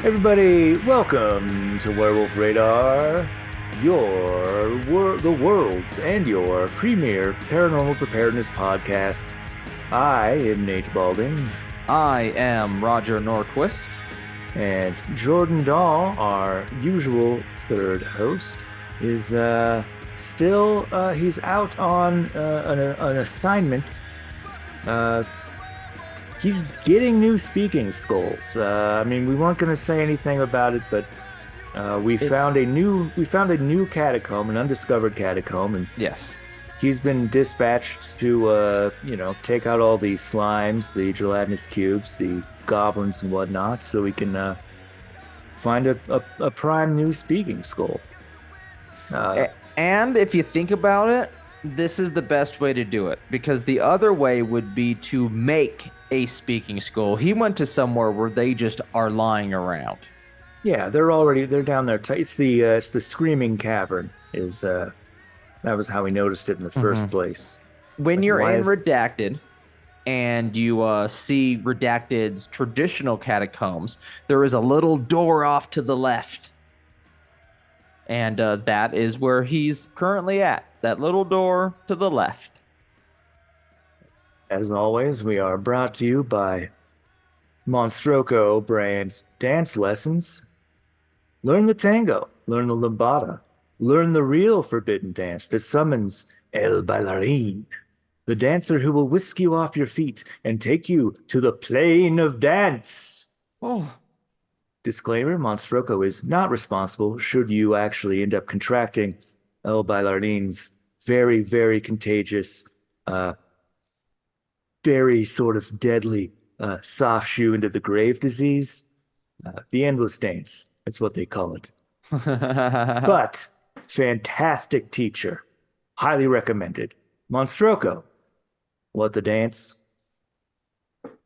Everybody, welcome to Werewolf Radar, the world's and your premier paranormal preparedness podcast. I am Nate Balding, I am Roger Norquist. and Jordan Dahl, our usual third host, is he's out on an assignment. He's getting new speaking skulls. We weren't going to say anything about it, but we found a new catacomb, an undiscovered catacomb, and Yes. he's been dispatched to take out all the slimes, the gelatinous cubes, the goblins and whatnot, so we can find a prime new speaking skull. And if you think about it, this is the best way to do it, because the other way would be to make a speaking skull. He went to somewhere where they just are lying around. Yeah, they're down there. It's the Screaming Cavern. That was how we noticed it in the first place. When Like, you're why in is- Redacted and you see Redacted's traditional catacombs, there is a little door off to the left. And that is where he's currently at. That little door to the left. As always, we are brought to you by Monstroco brand's dance lessons. Learn the tango, learn the lambada, learn the real forbidden dance that summons El Bailarín, the dancer who will whisk you off your feet and take you to the plane of dance. Oh, Disclaimer, Monstroco is not responsible should you actually end up contracting El Bailarin's very, very contagious, very sort of deadly soft shoe into the grave disease. The endless dance, that's what they call it. But fantastic teacher, highly recommended. Monstroco, what the dance?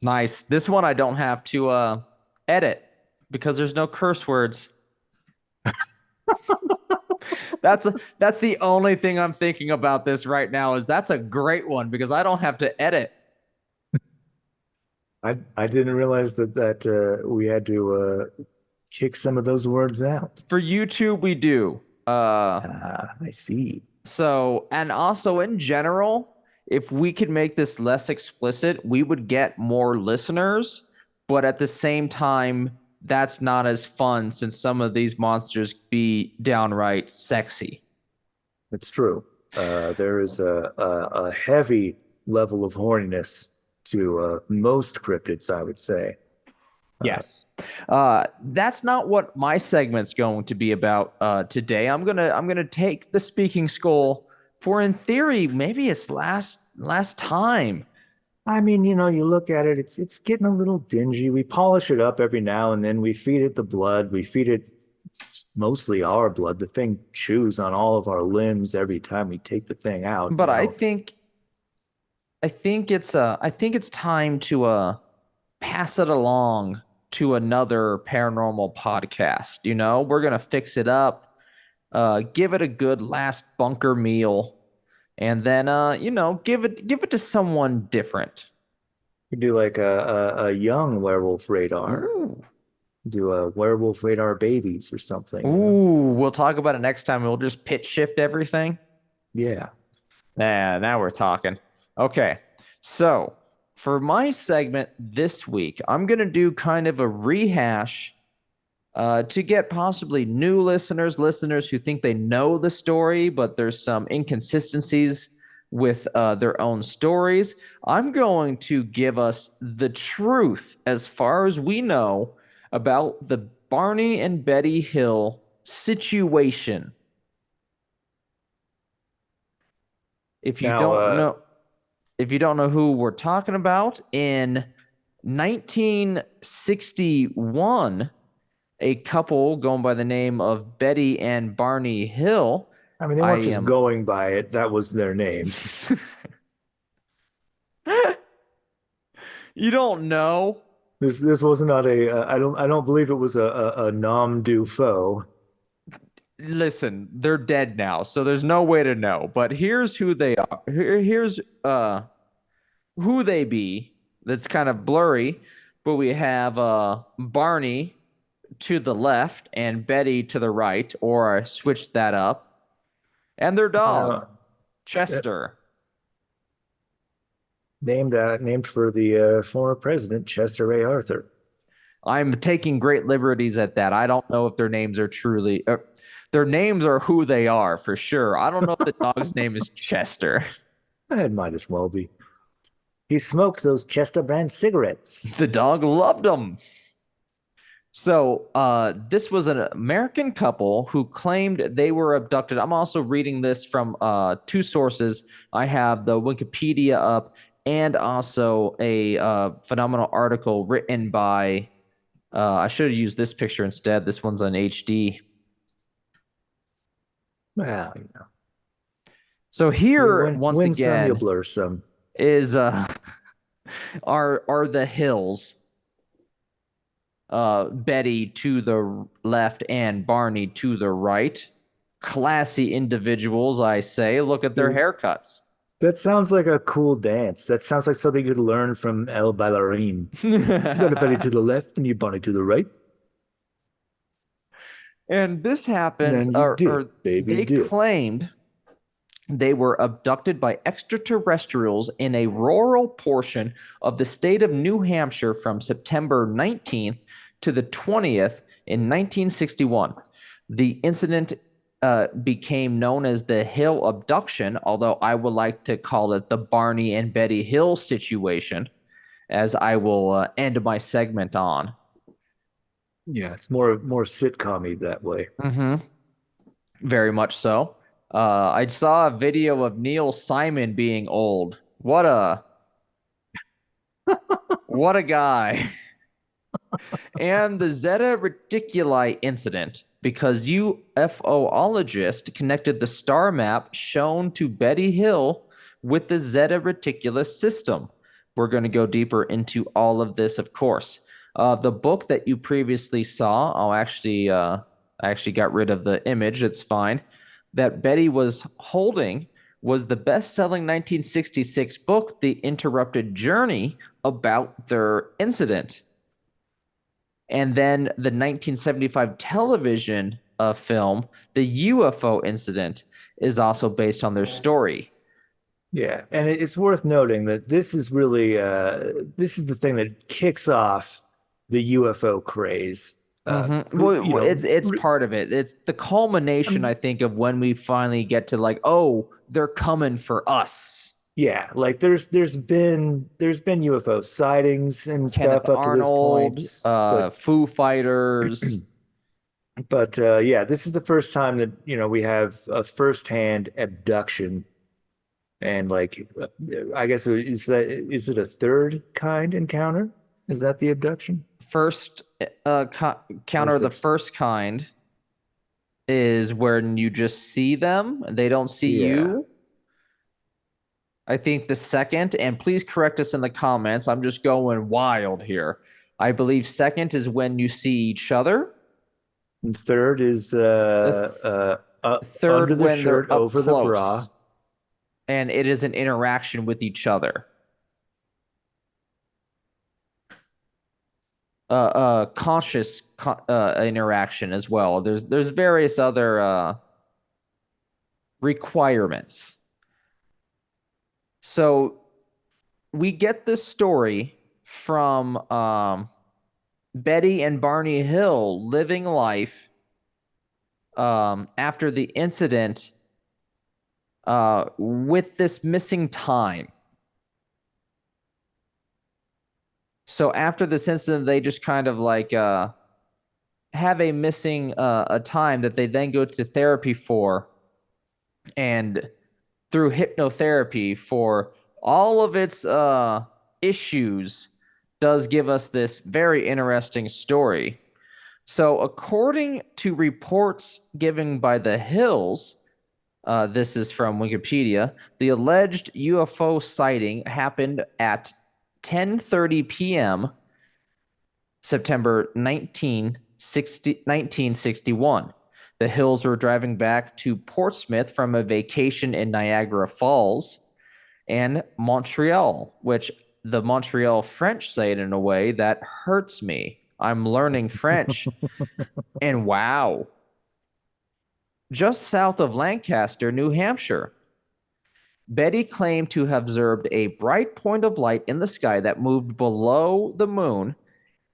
nice. This one I don't have to edit because there's no curse words. That's the only thing I'm thinking about this right now is that's a great one because I don't have to edit. I didn't realize that we had to kick some of those words out. For YouTube, we do. I see. So, and also in general, if we could make this less explicit, we would get more listeners. But at the same time, that's not as fun since some of these monsters be downright sexy. It's true. There is a heavy level of horniness to most cryptids, I would say. Yes. That's not what my segment's going to be about today. I'm gonna take the speaking skull for, in theory, maybe it's last time. You look at it, it's getting a little dingy. We polish it up every now and then. We feed it the blood. We feed it mostly our blood. The thing chews on all of our limbs every time we take the thing out. But I think it's time to pass it along to another paranormal podcast. We're gonna fix it up, give it a good last bunker meal, and then give it to someone different. We do like a young werewolf radar. Ooh. Do a werewolf radar babies or something. Ooh, we'll talk about it next time. We'll just pitch shift everything. Yeah. Now we're talking. Okay, so for my segment this week, I'm going to do kind of a rehash to get possibly new listeners who think they know the story, but there's some inconsistencies with their own stories. I'm going to give us the truth as far as we know about the Barney and Betty Hill situation. If you Now, don't know who we're talking about, in 1961, a couple going by the name of Betty and Barney Hill. They weren't just going by it. That was their names. You don't know? This was not I don't believe it was a nom du faux. Listen, they're dead now, so there's no way to know. But here's who they are. Here's who they be. That's kind of blurry, but we have Barney, to the left and Betty to the right, or I switched that up, and their dog, Uh, uh, Chester. named for the former president Chester A. Arthur. I'm taking great liberties at that. I don't know if their names are truly, their names are who they are for sure. I don't know if the dog's name is Chester. It might as well be. He smoked those Chester brand cigarettes. The dog loved them. So, this was an American couple who claimed they were abducted. I'm also reading this from two sources. I have the Wikipedia up and also a phenomenal article written by, I should have used this picture instead. This one's on HD. Well, you know, So here, once win some, you again, blur some. is are the Hills. Betty to the left and Barney to the right. Classy individuals, I say. Look at their Dude, haircuts. that sounds like a cool dance. That sounds like something you'd learn from El Bailarin. You got a Betty to the left and you Barney to the right. And this And happens, then you or dip, baby, they dip. claimed they were abducted by extraterrestrials in a rural portion of the state of New Hampshire from September 19th to the 20th in 1961. The incident became known as the Hill abduction, although I would like to call it the Barney and Betty Hill situation, as I will end my segment on. Yeah, it's more sitcom-y that way. Mm-hmm. Very much so. I saw a video of Neil Simon being old. What a guy. And the Zeta Reticuli incident, because UFOologist connected the star map shown to Betty Hill with the Zeta Reticulus system. We're going to go deeper into all of this, of course. The book that you previously saw, I actually got rid of the image. It's fine. That Betty was holding was the best-selling 1966 book, The Interrupted Journey, about their incident. And then the 1975 television film, The UFO Incident, is also based on their story. Yeah, and it's worth noting that this is really this is the thing that kicks off the UFO craze. You Well, know, it's part of it. It's the culmination, I think, of when we finally get to like, oh, they're coming for us. yeah, like there's been UFO sightings and Kenneth stuff up to this Arnold, point, but Foo Fighters. yeah, this is the first time that we have a firsthand abduction, and like I guess is it a third kind encounter? Is that the abduction? First Or counter is of the it? first kind is when you just see them, they don't see Yeah. you. I think the second, and please correct us in the comments, I'm just going wild here. I believe second is when you see each other. And third is The third under the when shirt, they're up over the bra. close, and it is an interaction with each other. Conscious interaction as well. There's various other requirements. So we get this story from Betty and Barney Hill living life after the incident with this missing time. So after this incident, they just kind of like have a missing a time that they then go to therapy for, and through hypnotherapy for all of its issues, does give us this very interesting story. So according to reports given by the Hills, this is from Wikipedia, the alleged UFO sighting happened at 10:30 p.m. September 1961. The Hills were driving back to Portsmouth from a vacation in Niagara Falls and Montreal, which the Montreal French say it in a way that hurts me. I'm learning French. And wow, just south of Lancaster, New Hampshire, Betty claimed to have observed a bright point of light in the sky that moved below the moon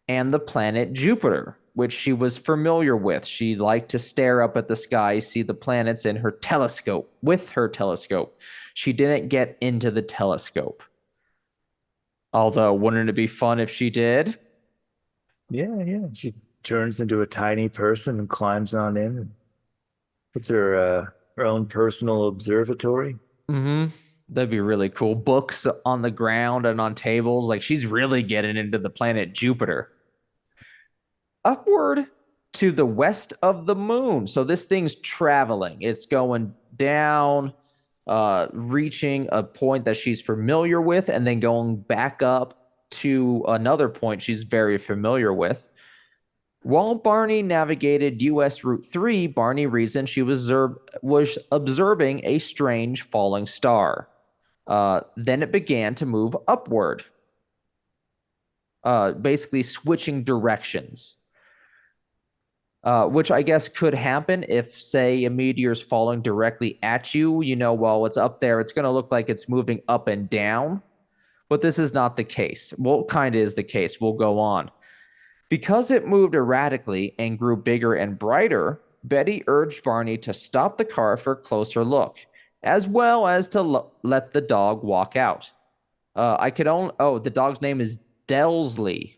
and the planet Jupiter, which she was familiar with. She liked to stare up at the sky, see the planets in her telescope, with her telescope. She didn't get into the telescope. Although, wouldn't it be fun if she did? Yeah, yeah. She turns into a tiny person and climbs on in and puts her own personal observatory. Mm-hmm. That'd be really cool. Books on the ground and on tables. Like she's really getting into the planet Jupiter. Upward to the west of the moon. So this thing's traveling. It's going down, reaching a point that she's familiar with, and then going back up to another point she's very familiar with. While Barney navigated US Route 3, Barney reasoned she was observing a strange falling star. Then it began to move upward, basically switching directions. Which I guess could happen if, say, a meteor's falling directly at you. You know, while it's up there, it's going to look like it's moving up and down. But this is not the case. Well, kind of is the case. We'll go on. Because it moved erratically and grew bigger and brighter, Betty urged Barney to stop the car for a closer look, as well as to let the dog walk out. I could only. Oh, the dog's name is Delsley.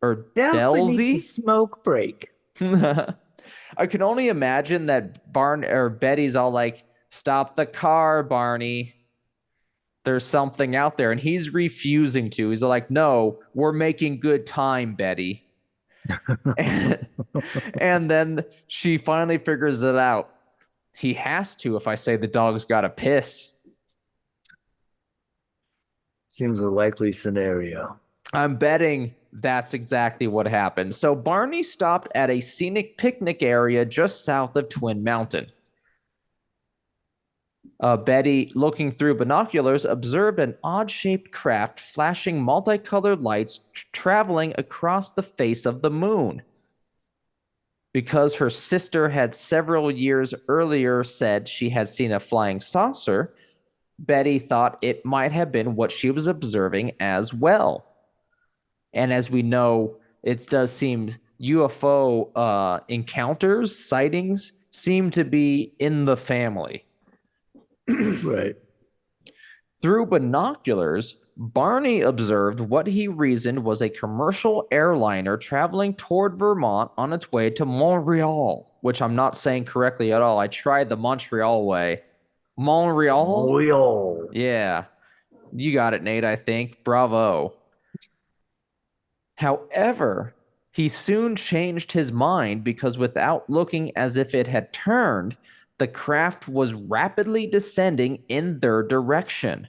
Or Delphi needs a Delsey? smoke break. I can only imagine that Betty's all like, "Stop the car, Barney. There's something out there," and he's refusing to. He's like, "No, we're making good time, Betty." And, and then she finally figures it out. He has to if I say the dog's got to piss. Seems a likely scenario. I'm betting that's exactly what happened. So Barney stopped at a scenic picnic area just south of Twin Mountain. Betty, looking through binoculars, observed an odd-shaped craft flashing multicolored lights traveling across the face of the moon. Because her sister had several years earlier said she had seen a flying saucer, Betty thought it might have been what she was observing as well. And as we know, it does seem UFO encounters, sightings, seem to be in the family. Right. Through binoculars, Barney observed what he reasoned was a commercial airliner traveling toward Vermont on its way to Montreal, which I'm not saying correctly at all. I tried the Montreal way. Montreal? Royal. Yeah. You got it, Nate, I think. Bravo. However, he soon changed his mind because without looking as if it had turned, the craft was rapidly descending in their direction.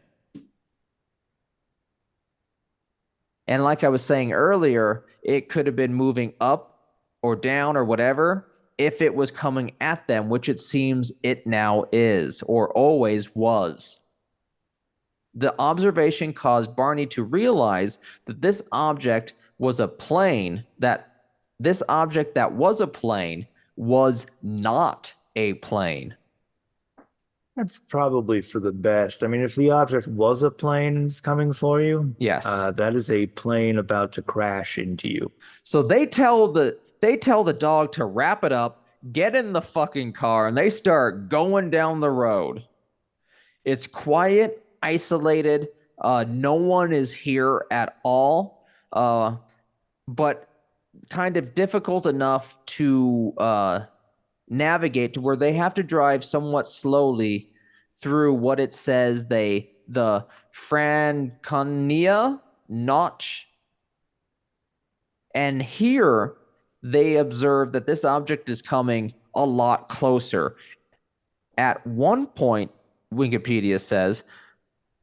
And like I was saying earlier, it could have been moving up or down or whatever if it was coming at them, which it seems it now is or always was. The observation caused Barney to realize that this object was a plane, that this object that was a plane was not a plane. That's probably for the best. I mean, if the object was a plane coming for you, Yes. that is a plane about to crash into you. So they tell the dog to wrap it up, get in the fucking car, and they start going down the road. It's quiet, isolated. No one is here at all. But kind of difficult enough to navigate to where they have to drive somewhat slowly through what it says the Franconia Notch. And here they observe that this object is coming a lot closer. At one point, Wikipedia says,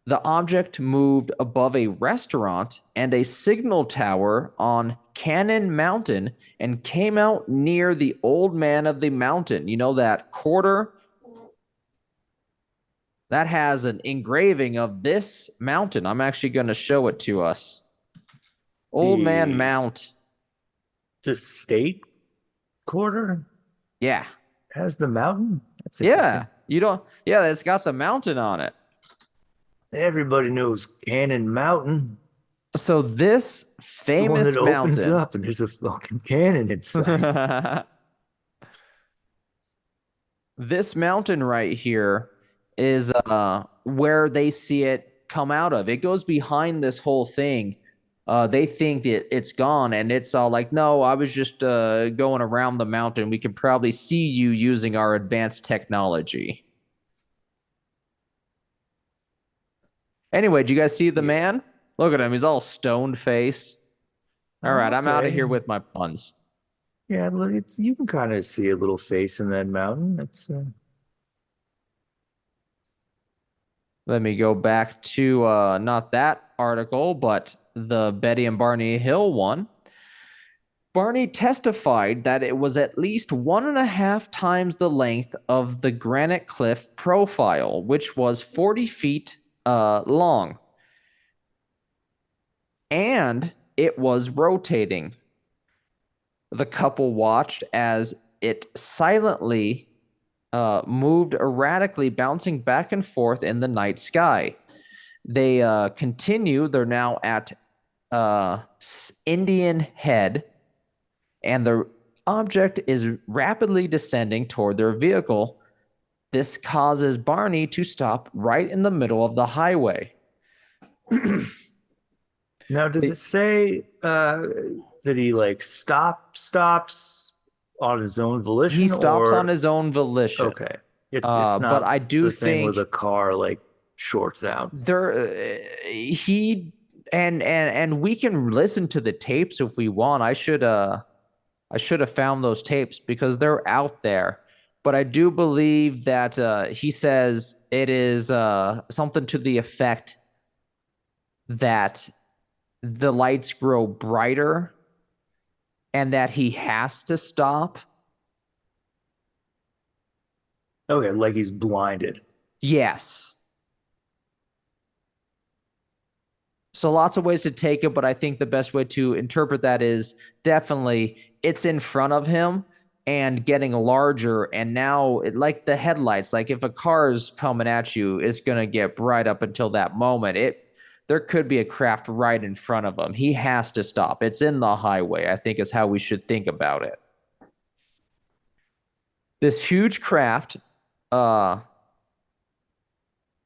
the object moved above a restaurant and a signal tower on Cannon Mountain and came out near the Old Man of the Mountain. You know that quarter? That has an engraving of this mountain. I'm actually going to show it to us. Old Man Mount. The state quarter Yeah. has the mountain? That's Yeah. interesting. You don't, yeah, it's got the mountain on it. Everybody knows Cannon Mountain. So this It's the one that famous opens mountain, up and there's a fucking cannon inside. this mountain right here is where they see it come out of. It goes behind this whole thing. They think it's gone, and it's all like, no, I was just going around the mountain. We can probably see you using our advanced technology. Anyway, do you guys see the Yeah. man? Look at him. He's all stoned face. All right, I'm out of here Okay. with my puns. Yeah, you can kind of see a little face in that mountain. It's Let me go back to not that article, but the Betty and Barney Hill one. Barney testified that it was at least 1.5 times the length of the granite cliff profile, which was 40 feet long. And it was rotating. The couple watched as it silently moved erratically, bouncing back and forth in the night sky. They continue. They're now at Indian Head, and the object is rapidly descending toward their vehicle. This causes Barney to stop right in the middle of the highway. now does it say that he like stops on his own He volition stops on or his own volition. okay. It's But not I do the thing where the think car like shorts out. there he and we can listen to the tapes if we want. I should have found those tapes because they're out there. But I do believe that he says it is something to the effect that the lights grow brighter and that he has to stop. Okay, like he's blinded. Yes. So lots of ways to take it, but I think the best way to interpret that is definitely it's in front of him and getting larger. And now, like the headlights, like if a car is coming at you, it's gonna get bright up until that moment. There could be a craft right in front of him. He has to stop. It's in the highway, I think is how we should think about it. This huge craft uh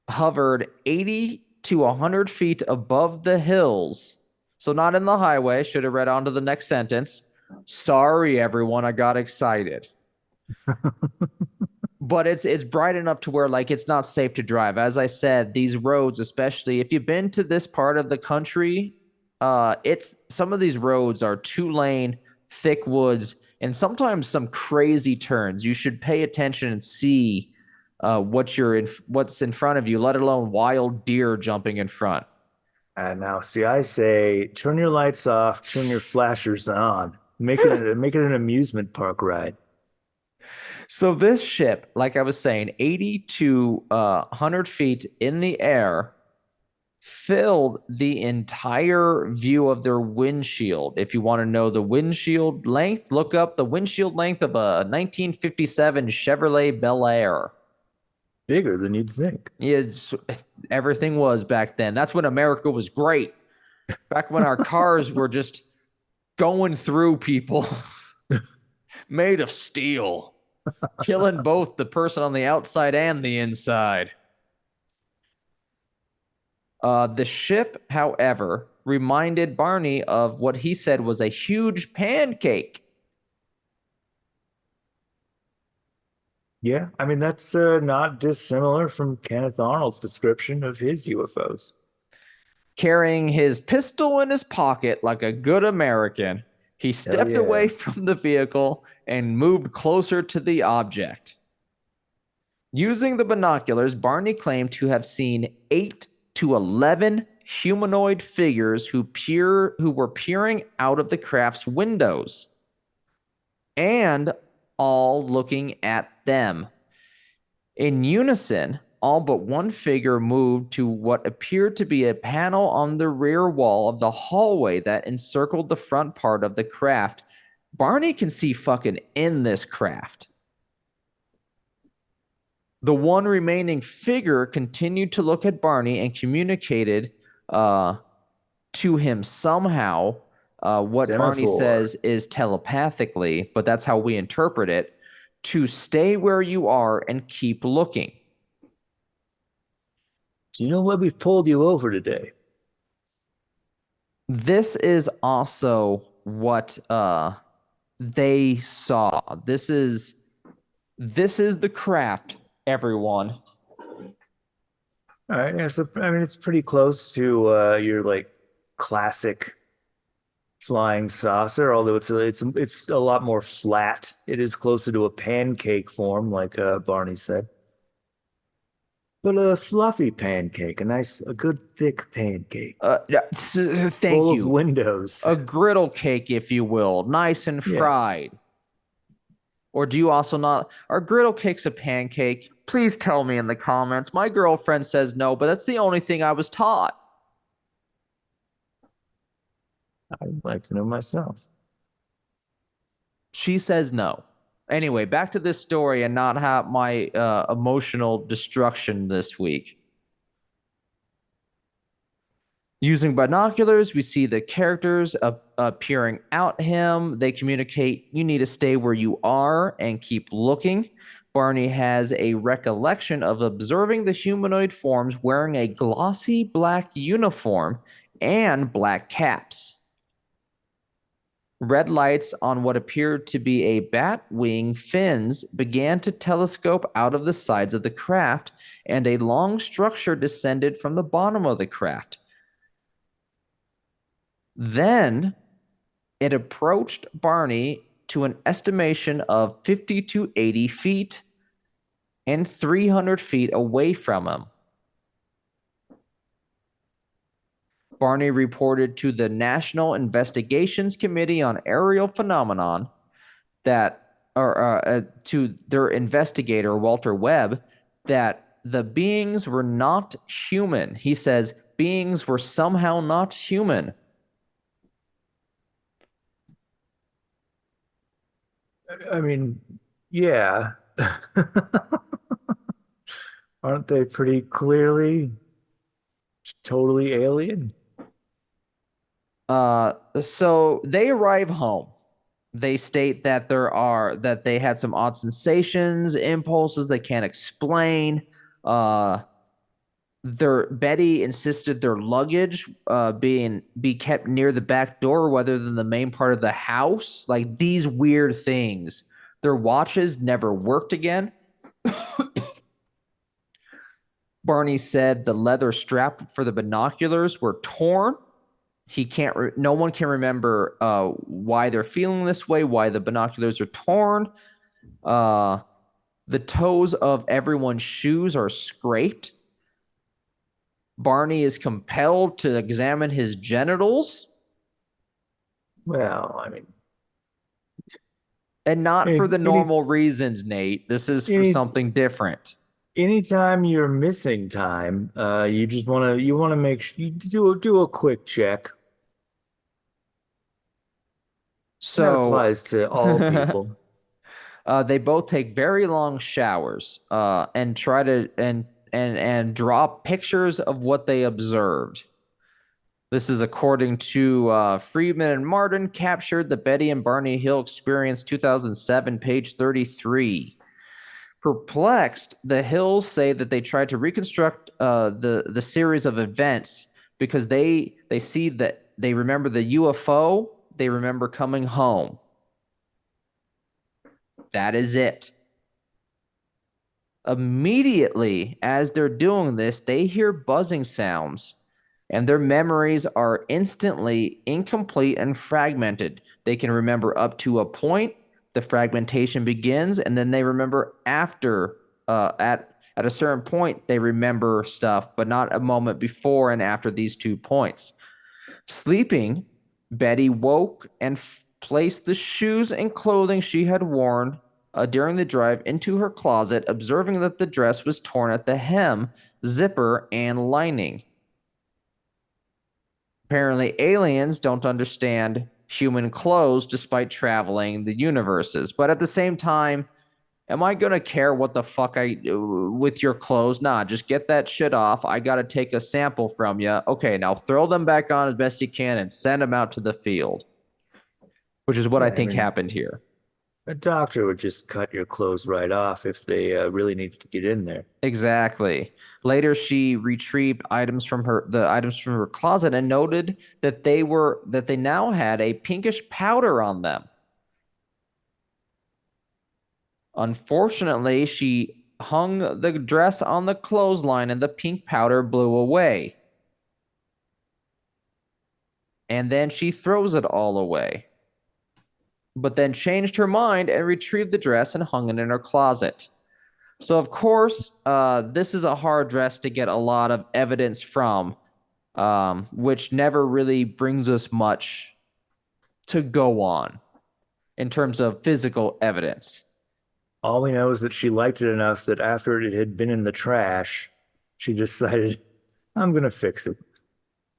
hovered 80 to 100 feet above the hills. So not in the highway. Should have read on to the next sentence. Sorry, everyone. I got excited. But it's bright enough to where like it's not safe to drive. As I said, these roads, especially if you've been to this part of the country, it's some of these roads are 2 lane, thick woods, and sometimes some crazy turns. You should pay attention and see what's in front of you, let alone wild deer jumping in front. And now, see, I say turn your lights off, turn your flashers on, make it an amusement park ride. So this ship, like I was saying, 80 to 100 feet in the air, filled the entire view of their windshield. If you want to know the windshield length, look up the windshield length of a 1957 Chevrolet Bel Air. Bigger than you'd think. It's, everything was back then. That's when America was great. Back when our cars were just going through people made of steel, killing both the person on the outside and the inside. The ship, however, reminded Barney of what he said was a huge pancake. Yeah, I mean that's not dissimilar from Kenneth Arnold's description of his UFOs. Carrying his pistol in his pocket like a good American, he Hell stepped yeah. away from the vehicle and moved closer to the object. Using the binoculars, Barney claimed to have seen 8 to 11 humanoid figures who were peering out of the craft's windows and all looking at them. In unison, all but one figure moved to what appeared to be a panel on the rear wall of the hallway that encircled the front part of the craft. Barney can see fucking in this craft. The one remaining figure continued to look at Barney and communicated to him somehow. What Barney Semaphore. says is telepathically, but that's how we interpret it, to stay where you are and keep looking. Do you know what we've pulled you over today? This is also what they saw. This is the craft, everyone. All right, yeah, so I mean it's pretty close to your like classic flying saucer, although it's a lot more flat. It is closer to a pancake form, like Barney said. But a fluffy pancake, a good thick pancake, Yeah, thank full of you. windows. A griddle cake, if you will, nice and Yeah, fried. Or do you also not? Are griddle cakes a pancake? Please tell me in the comments. My girlfriend says no, but that's the only thing I was taught. I'd like to know myself. She says no. Anyway, back to this story and not have my emotional destruction this week. Using binoculars, we see the characters peering out him. They communicate, you need to stay where you are and keep looking. Barney has a recollection of observing the humanoid forms wearing a glossy black uniform and black caps. Red lights on what appeared to be a bat wing fins began to telescope out of the sides of the craft, and a long structure descended from the bottom of the craft. Then it approached Barney to an estimation of 50 to 80 feet and 300 feet away from him. Barney reported to the National Investigations Committee on Aerial Phenomenon to their investigator, Walter Webb, that the beings were not human. He says beings were somehow not human. I mean, yeah. Aren't they pretty clearly totally alien? So they arrive home. They state that they had some odd sensations, impulses they can't explain. Uh, their Betty insisted their luggage be kept near the back door rather than the main part of the house. Like these weird things. Their watches never worked again. Barney said the leather strap for the binoculars were torn. No one can remember why they're feeling this way, why the binoculars are torn. The toes of everyone's shoes are scraped. Barney is compelled to examine his genitals. Well, I mean, And not for the any normal reasons, Nate. This is for any something different. anytime you're missing time, you just want to make sure you do a quick check. That So applies to all people. they both take very long showers and try to and draw pictures of what they observed. This is according to Friedman and Martin, captured the Betty and Barney Hill experience 2007, page 33. Perplexed, the Hills say that they tried to reconstruct the series of events because they see that they remember the UFO, they remember coming home. That is it. Immediately as they're doing this, they hear buzzing sounds, and their memories are instantly incomplete and fragmented. They can remember up to a point, the fragmentation begins, and then they remember after at a certain point they remember stuff, but not a moment before and after these 2 points. Sleeping, Betty woke and placed the shoes and clothing she had worn during the drive into her closet, observing that the dress was torn at the hem, zipper, and lining. Apparently, aliens don't understand human clothes despite traveling the universes. But at the same time, am I gonna care what the fuck I do with your clothes? Nah, just get that shit off. I gotta take a sample from you. Okay, now throw them back on as best you can and send them out to the field, which is what I Yeah, I think mean, happened here. a doctor would just cut your clothes right off if they really needed to get in there. Exactly. Later, she retrieved the items from her closet and noted that they now had a pinkish powder on them. Unfortunately, she hung the dress on the clothesline and the pink powder blew away. And then she throws it all away. But then changed her mind and retrieved the dress and hung it in her closet. So, of course, this is a hard dress to get a lot of evidence from, which never really brings us much to go on in terms of physical evidence. All we know is that she liked it enough that after it had been in the trash, she decided, I'm gonna fix it.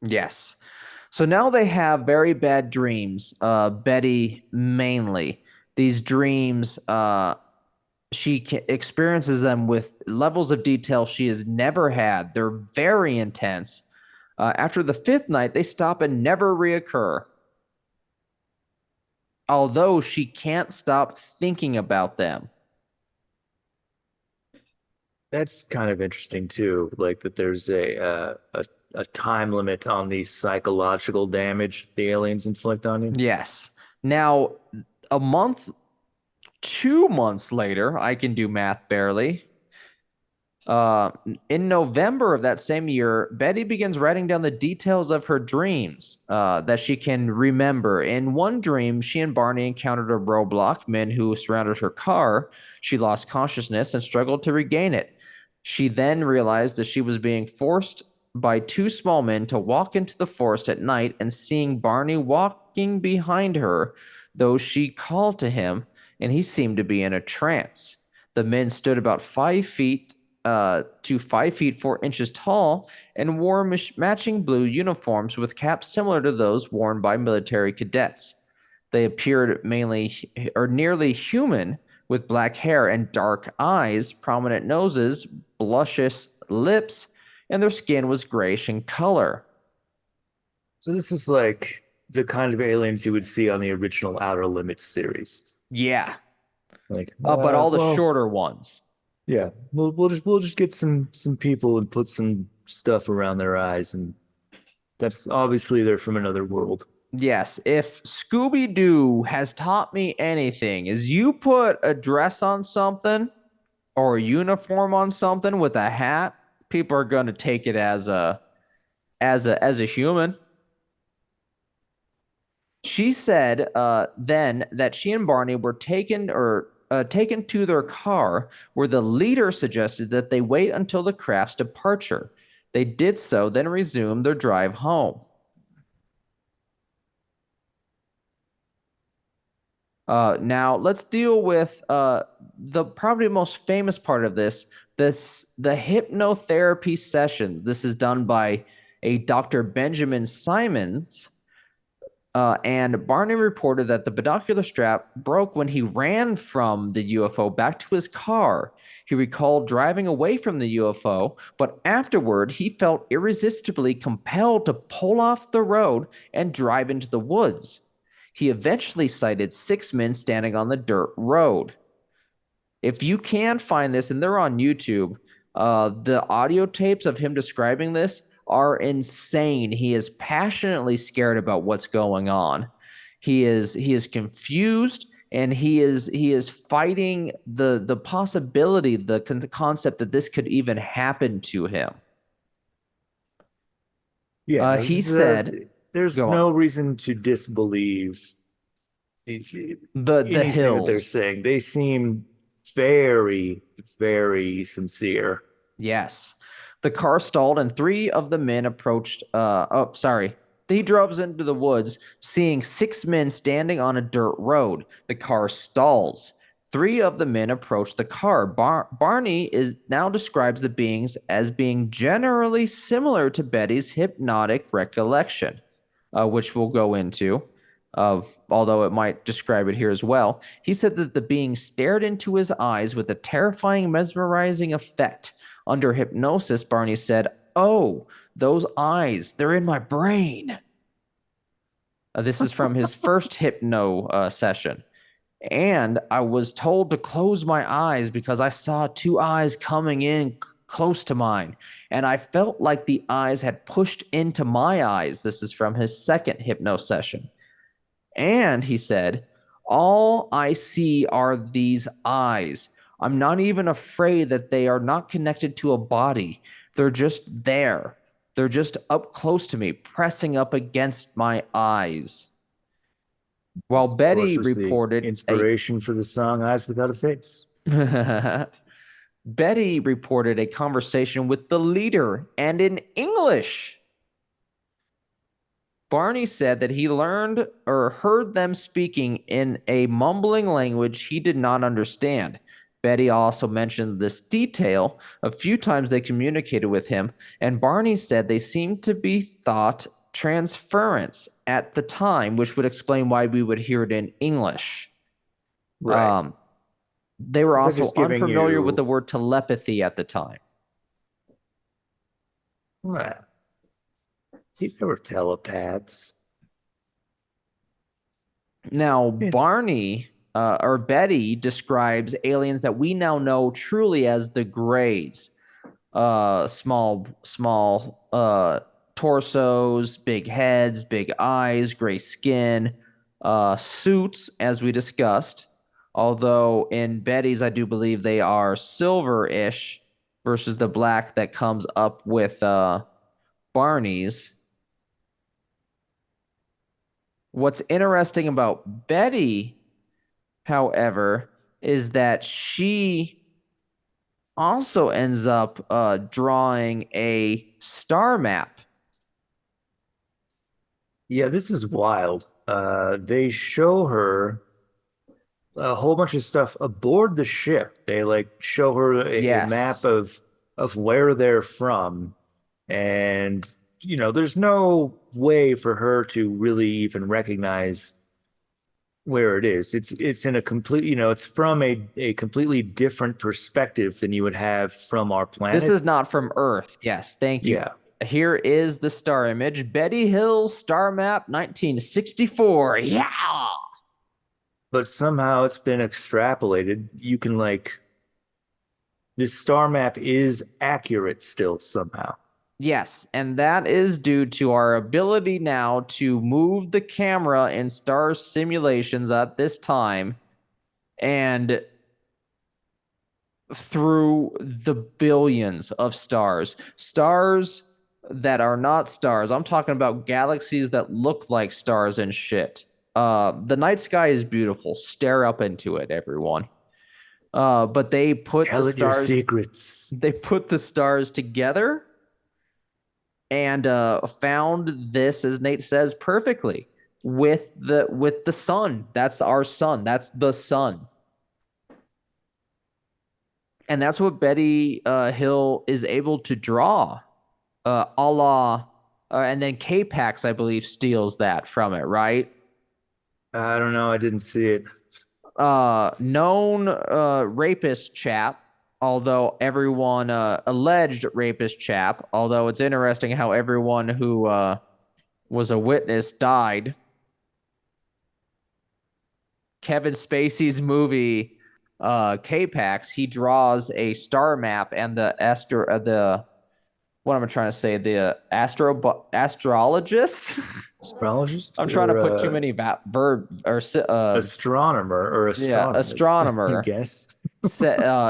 Yes. So now they have very bad dreams, Betty mainly. These dreams, experiences them with levels of detail she has never had. They're very intense. After the fifth night, they stop and never reoccur. Although she can't stop thinking about them. That's kind of interesting too, like that there's a time limit on the psychological damage the aliens inflict on you. Yes. Now, a month, 2 months later, I can do math barely. Uh, in November of that same year, Betty begins writing down the details of her dreams that she can remember. In one dream, she and Barney encountered a roadblock, men who surrounded her car. She lost consciousness and struggled to regain it. She then realized that she was being forced by two small men to walk into the forest at night and seeing Barney walking behind her, though she called to him and he seemed to be in a trance. The men stood about 5 feet to 5 feet 4 inches tall and wore matching blue uniforms with caps similar to those worn by military cadets. They appeared mainly or nearly human with black hair and dark eyes, prominent noses, blushish lips, and their skin was grayish in color. So this is like the kind of aliens you would see on the original Outer Limits series. Yeah, Like, but all the well, shorter ones. yeah, we'll just get some people and put some stuff around their eyes, and that's obviously they're from another world. Yes, if Scooby Doo has taught me anything, is you put a dress on something or a uniform on something with a hat, people are going to take it as a human. She said then that she and Barney were taken to their car, where the leader suggested that they wait until the craft's departure. They did so, then resumed their drive home. Now let's deal with the probably most famous part of the hypnotherapy sessions. This is done by a Dr. Benjamin Simons. And Barney reported that the binocular strap broke when he ran from the UFO back to his car. He recalled driving away from the UFO, but afterward he felt irresistibly compelled to pull off the road and drive into the woods. He eventually sighted 6 men standing on the dirt road. If you can find this, and they're on YouTube, the audio tapes of him describing this are insane. He is passionately scared about what's going on. He is confused, and he is fighting the possibility, the concept that this could even happen to him. Yeah, no, He said, there's "Go on." no reason to disbelieve The anything that they're hills. saying. They seem very, very sincere. Yes. The car stalled and three of the men approached. Oh, sorry. He drove into the woods, seeing 6 men standing on a dirt road. The car stalls. Three of the men approached the car. Barney is now describes the beings as being generally similar to Betty's hypnotic recollection, which we'll go into. although it might describe it here as well. He said that the being stared into his eyes with a terrifying, mesmerizing effect. Under hypnosis, Barney said, "Oh, those eyes, they're in my brain." This is from his first hypno session. And I was told to close my eyes because I saw two eyes coming in close to mine. And I felt like the eyes had pushed into my eyes. This is from his second hypno session. And he said, all I see are these eyes. I'm not even afraid that they are not connected to a body. They're just there. They're just up close to me, pressing up against my eyes. While This, of course, Betty was the reported a inspiration for the song Eyes Without a Face. Betty reported a conversation with the leader and in English. Barney said that he learned or heard them speaking in a mumbling language he did not understand. Betty also mentioned this detail a few times they communicated with him, and Barney said they seemed to be thought transference at the time, which would explain why we would hear it in English. Right. They were Is that also just giving unfamiliar with you, the word telepathy at the time. well, they were telepaths. Now, Yeah. Barney or Betty describes aliens that we now know truly as the Greys. Small torsos, big heads, big eyes, gray skin, suits, as we discussed. Although in Betty's, I do believe they are silver-ish versus the black that comes up with Barney's. What's interesting about Betty, however, is that she also ends up drawing a star map. Yeah, this is wild. They show her a whole bunch of stuff aboard the ship. They like show her a map Yes. of where they're from, and there's no way for her to really even recognize where it is. It's in a complete, it's from a completely different perspective than you would have from our This planet. is not from Earth. Yes, thank you. Yeah, Here is the star image. Betty Hill star map 1964. Yeah. but somehow it's been extrapolated. You can like this star map is accurate still somehow. Yes, and that is due to our ability now to move the camera in star simulations at this time and through the billions of stars. Stars that are not stars. I'm talking about galaxies that look like stars and shit. The night sky is beautiful. Stare up into it, everyone. But Tell it your secrets. they put the stars together and found this, as Nate says, perfectly with the sun. That's our sun. That's the sun. And that's what Betty Hill is able to draw, a la, and then K-Pax, I believe, steals that from it, right? I don't know. I didn't see it. Known rapist chap, although everyone alleged rapist chap, although it's interesting how everyone who was a witness died. Kevin Spacey's movie K-Pax, he draws a star map and the what am I trying to say? The astrologist. Astrologist I'm trying to or put too many verb or astronomer or yeah, astronomist, I astronomer guess.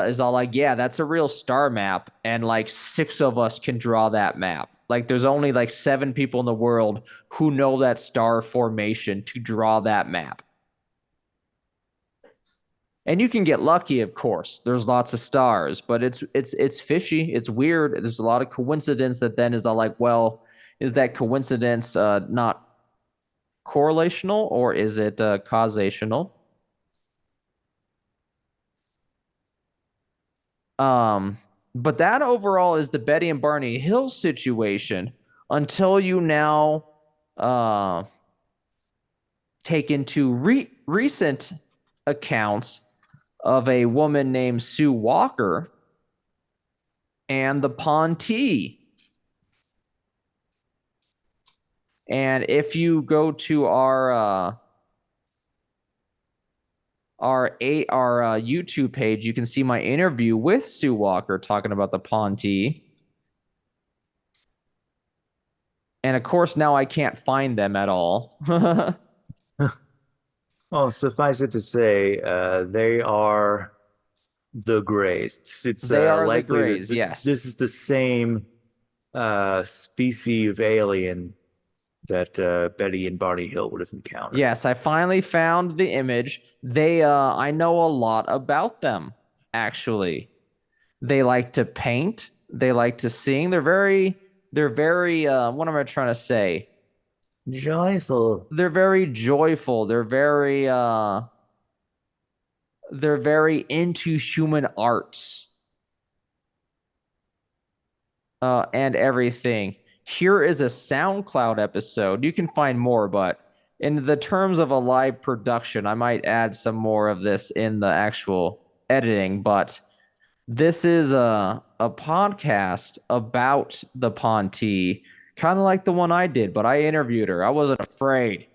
is all like, yeah, that's a real star map, and like six of us can draw that map. Like, there's only like seven people in the world who know that star formation to draw that map. And you can get lucky, of course. There's lots of stars, but it's fishy. It's weird. There's a lot of coincidence that then is all like, well, is that coincidence not correlational or is it causational? Um, but that overall is the Betty and Barney Hill situation until you now uh taken to recent accounts of a woman named Sue Walker and the Ponte. And if you go to our YouTube page, you can see my interview with Sue Walker talking about the Ponte. And of course, now I can't find them at all. Well, suffice it to say, they are the Greys. It's They are the likely that Greys, yes. this is the same species of alien that Betty and Barney Hill would have encountered. Yes, I finally found the image. I know a lot about them, actually. They like to paint, they like to sing. They're very, what am I trying to say? Joyful. They're very joyful. They're very into human arts, and everything. Here is a SoundCloud episode. You can find more, but in the terms of a live production, I might add some more of this in the actual editing. But this is a podcast about the Ponte, kind of like the one I did, but I interviewed her. I wasn't afraid.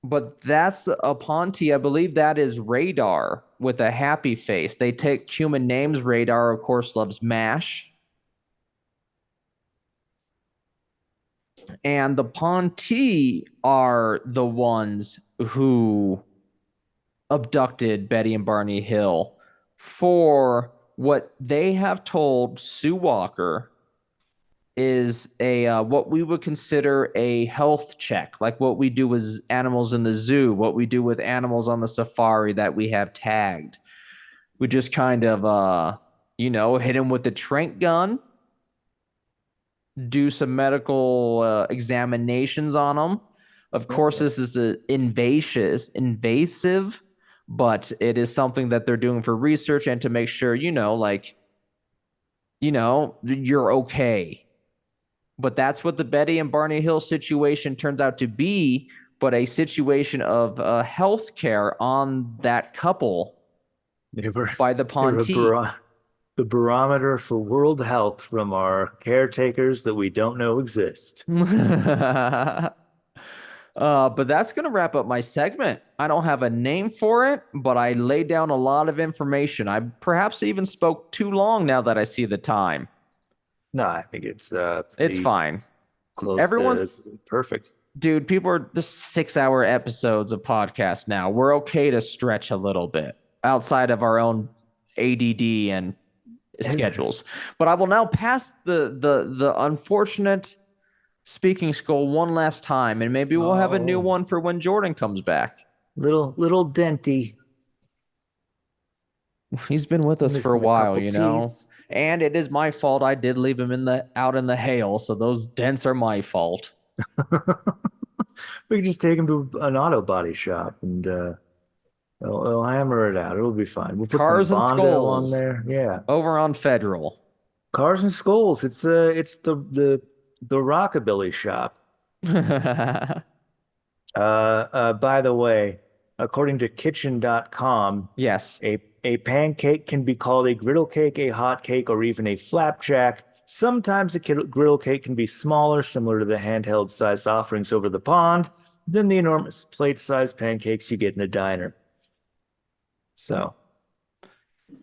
But that's a Ponte. I believe that is Radar with a happy face. They take human names. Radar, of course, loves MASH. And the Ponte are the ones who abducted Betty and Barney Hill for what they have told Sue Walker is a what we would consider a health check, like what we do with animals in the zoo, what we do with animals on the safari that we have tagged. We just kind of hit them with the trank gun, do some medical examinations on them. Of course, this is invasive, but it is something that they're doing for research and to make sure, you're okay. But that's what the Betty and Barney Hill situation turns out to be, but a situation of health care on that couple by the Ponte. The barometer for world health from our caretakers that we don't know exist. But that's going to wrap up my segment. I don't have a name for it, but I laid down a lot of information. I perhaps even spoke too long now that I see the time. No, I think it's fine. Close to perfect. Dude, people are just 6-hour episodes of podcasts now. We're okay to stretch a little bit outside of our own ADD and schedules. But I will now pass the unfortunate speaking skull one last time, and maybe we'll have a new one for when Jordan comes back. Little denty. He's been with us for a while, and it is my fault. I did leave him out in the hail, so those dents are my fault. We can just take him to an auto body shop and they'll hammer it out. It'll be fine. We'll put Cars some and Bondo Skulls on there. Yeah. Over on Federal. Cars and Skulls. It's the rockabilly shop. By the way, according to kitchen.com, yes, a pancake can be called a griddle cake, a hot cake, or even a flapjack. Sometimes a griddle cake can be smaller, similar to the handheld-sized offerings over the pond, than the enormous plate-sized pancakes you get in a diner. So,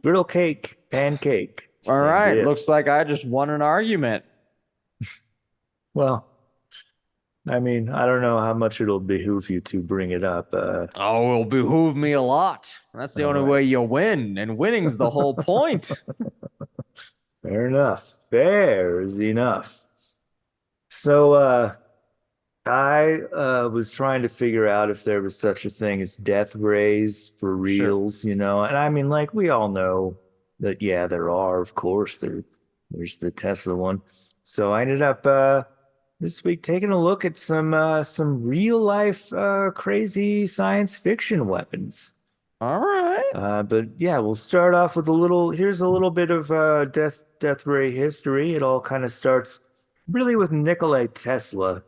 griddle cake, pancake. All right, looks like I just won an argument. Well, I mean, I don't know how much it'll behoove you to bring it up. It'll behoove me a lot. That's the only way you win, and winning's the whole point. Fair enough. Fair is enough. So, I was trying to figure out if there was such a thing as death rays for reals, And I mean, like, we all know that, yeah, there are, of course. There's the Tesla one. So I ended up this week taking a look at some real life crazy science fiction weapons. All right. But yeah, we'll start off with here's a little bit of death ray history. It all kind of starts really with Nikola Tesla.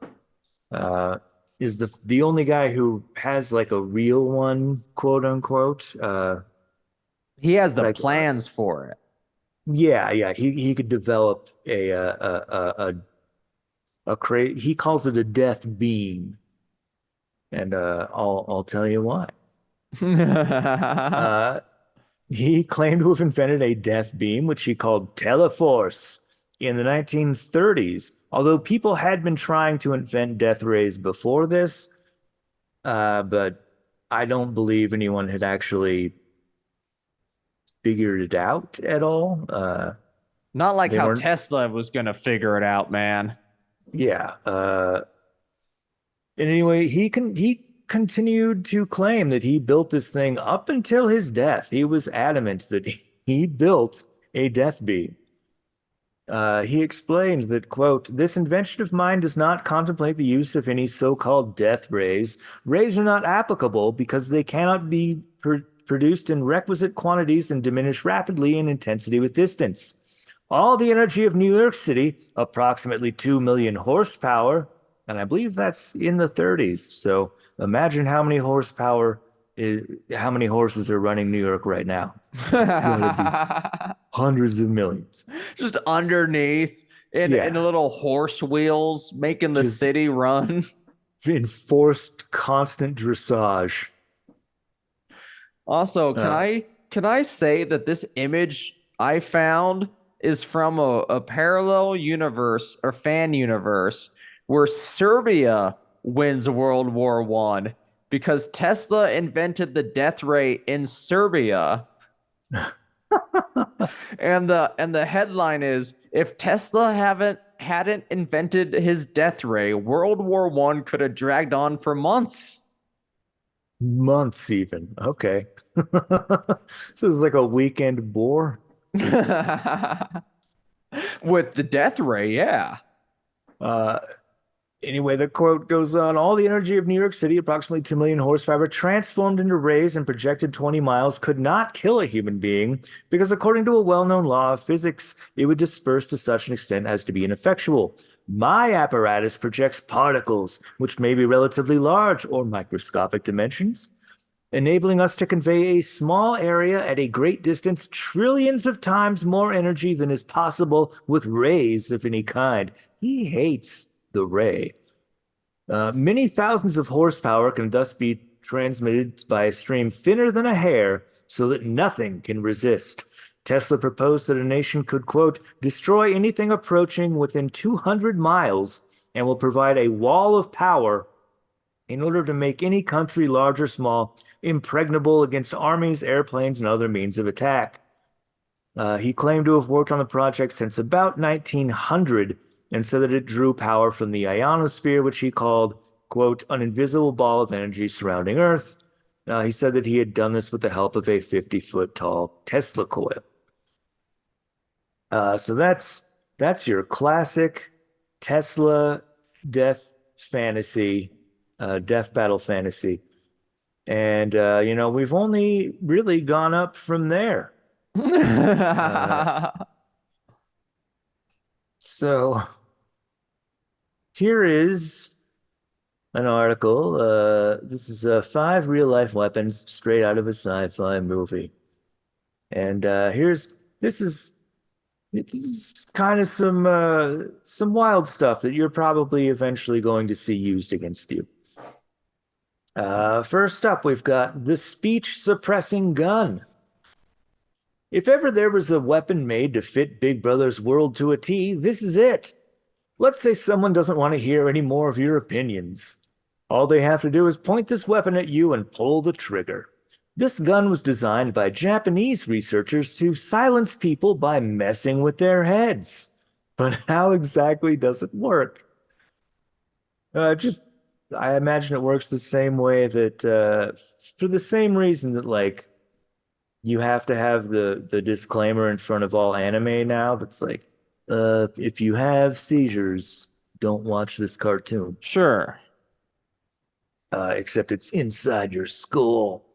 is the only guy who has like a real one, quote unquote. He has the Like plans for it. yeah, yeah, he could develop he calls it a death beam, and I'll tell you why. Uh, he claimed to have invented a death beam, which he called Teleforce, in the 1930s. Although people had been trying to invent death rays before this, but I don't believe anyone had actually figured it out at all. Not like They how weren't, Tesla was gonna figure it out, man. yeah. And anyway, he continued to claim that he built this thing up until his death. He was adamant that he built a death beam. He explained that, quote, this invention of mine does not contemplate the use of any so-called death rays. Rays are not applicable because they cannot be produced in requisite quantities and diminish rapidly in intensity with distance. All the energy of New York City, approximately 2 million horsepower, and I believe that's in the 30s. So imagine how many horses are running New York right now. It's going to be hundreds of millions. Just underneath in Yeah, little horse wheels making the just city run. enforced constant dressage. Also, can Uh, I say that this image I found is from a parallel universe or fan universe where Serbia wins World War One because Tesla invented the death ray in Serbia. And the headline is if Tesla haven't hadn't invented his death ray, World War One could have dragged on for months. months even. Okay. This is like a weekend bore. With the death ray, yeah. Uh, Anyway, the quote goes on, all the energy of New York City, approximately 2 million horsepower, transformed into rays and projected 20 miles, could not kill a human being because, according to a well-known law of physics, it would disperse to such an extent as to be ineffectual. My apparatus projects particles, which may be relatively large or microscopic dimensions, enabling us to convey a small area at a great distance, trillions of times more energy than is possible with rays of any kind. He hates the ray. Many thousands of horsepower can thus be transmitted by a stream thinner than a hair so that nothing can resist. Tesla proposed that a nation could, quote, destroy anything approaching within 200 miles and will provide a wall of power in order to make any country, large or small, impregnable against armies, airplanes, and other means of attack. He claimed to have worked on the project since about 1900 and said that it drew power from the ionosphere, which he called, quote, an invisible ball of energy surrounding Earth. He said that he had done this with the help of a 50-foot tall Tesla coil. So that's your classic Tesla death fantasy, death battle fantasy. And we've only really gone up from there. Uh, so here is an article. This is five real life weapons straight out of a sci-fi movie. And this is kind of some wild stuff that you're probably eventually going to see used against you. First up, we've got the speech suppressing gun. If ever there was a weapon made to fit Big Brother's world to a T, this is it. Let's say someone doesn't want to hear any more of your opinions. All they have to do is point this weapon at you and pull the trigger. This gun was designed by Japanese researchers to silence people by messing with their heads. But how exactly does it work? Just, I imagine it works the same way that, for the same reason that, like, you have to have the disclaimer in front of all anime now that's like, if you have seizures, don't watch this cartoon. Sure. Except it's inside your skull.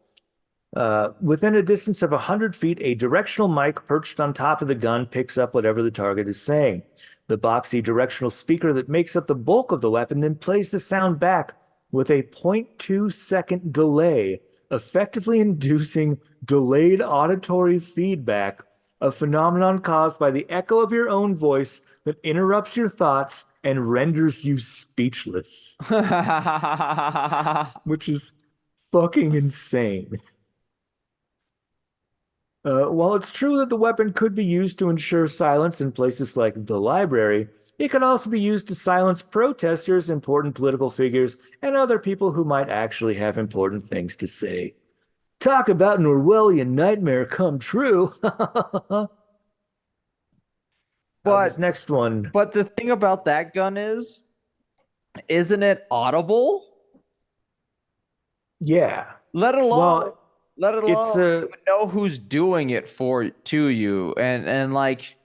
Within a distance of 100 feet, a directional mic perched on top of the gun picks up whatever the target is saying. The boxy directional speaker that makes up the bulk of the weapon then plays the sound back, with a 0.2-second delay, effectively inducing delayed auditory feedback, a phenomenon caused by the echo of your own voice that interrupts your thoughts and renders you speechless, which is fucking insane. While it's true that the weapon could be used to ensure silence in places like the library, it could also be used to silence protesters, important political figures, and other people who might actually have important things to say. Talk about an Orwellian nightmare come true. This But next one, but the thing about that gun is, isn't it audible? yeah. Let alone Well, let it's alone a even know who's doing it for to you. And like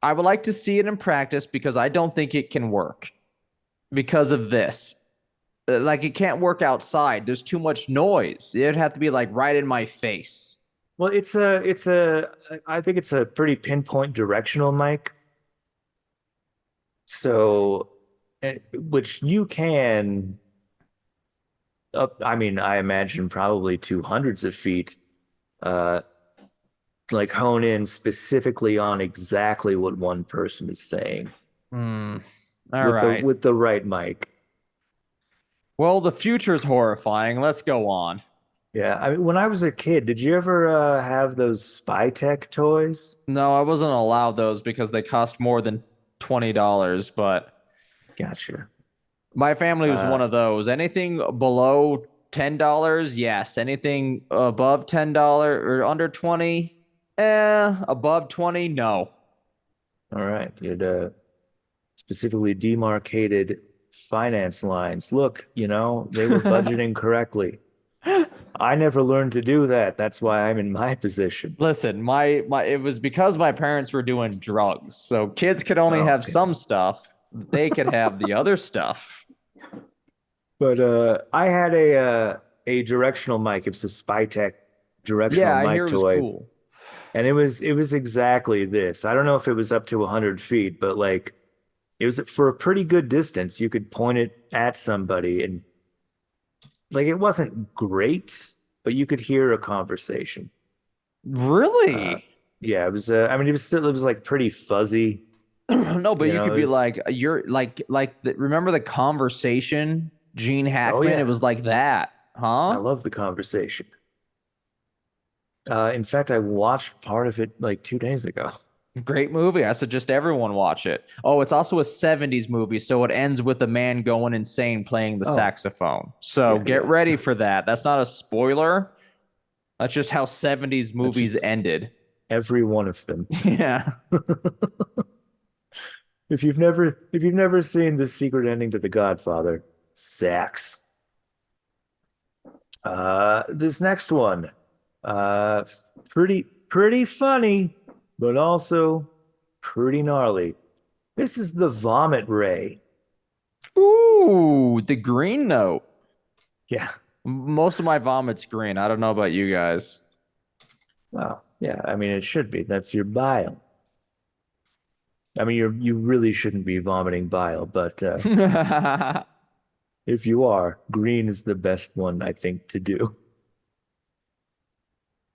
I would like to see it in practice because I don't think it can work because of this. Like it can't work outside. There's too much noise. It'd have to be like right in my face. well, I think it's a pretty pinpoint directional mic. So, which you can up, I mean, I imagine probably to hundreds of feet, uh, like hone in specifically on exactly what one person is saying Hmm. All right. with the right mic. Well, the future's horrifying. Let's go on. Yeah, I mean, when I was a kid, did you ever have those spy tech toys? No, I wasn't allowed those because they cost more than $20, but Gotcha. my family was Uh, one of those. Anything below $10, yes. Anything above $10 or under 20, above 20, no. all right, you'd specifically demarcated finance lines. Look, they were budgeting correctly. I never learned to do that. That's why I'm in my position. Listen, my it was because my parents were doing drugs. So kids could only Oh, have okay. some stuff. They could have the other stuff. But I had a directional mic. It was a Spytech directional Yeah, I hear mic it was toy, cool. and it was exactly this. I don't know if it was up to 100 feet, but like it was for a pretty good distance. You could point it at somebody, and like it wasn't great, but you could hear a conversation. Uh, Really? yeah, it was. I mean, it was like pretty fuzzy. No, but You you know, could it be was. like you're remember the conversation, Gene Oh Hackman? It yeah, was like that, I huh? love the conversation. In fact, I watched part of it like 2 days ago. Great movie. I suggest everyone watch it. Oh, it's also a 70s movie, so it ends with a man going insane playing the Oh, saxophone. So yeah, get yeah. ready for that. That's not a spoiler. That's just how 70s That's movies just ended. every one of them. Yeah. If you've never seen the secret ending to The Godfather, sax. This next one, uh, pretty funny, but also pretty gnarly. This is the vomit ray. Ooh, the green note. Yeah. Most of my vomit's green. I don't know about you guys. Well, yeah. I mean, it should be. That's your bile. I mean, you really shouldn't be vomiting bile, but if you are, green is the best one, I think, to do.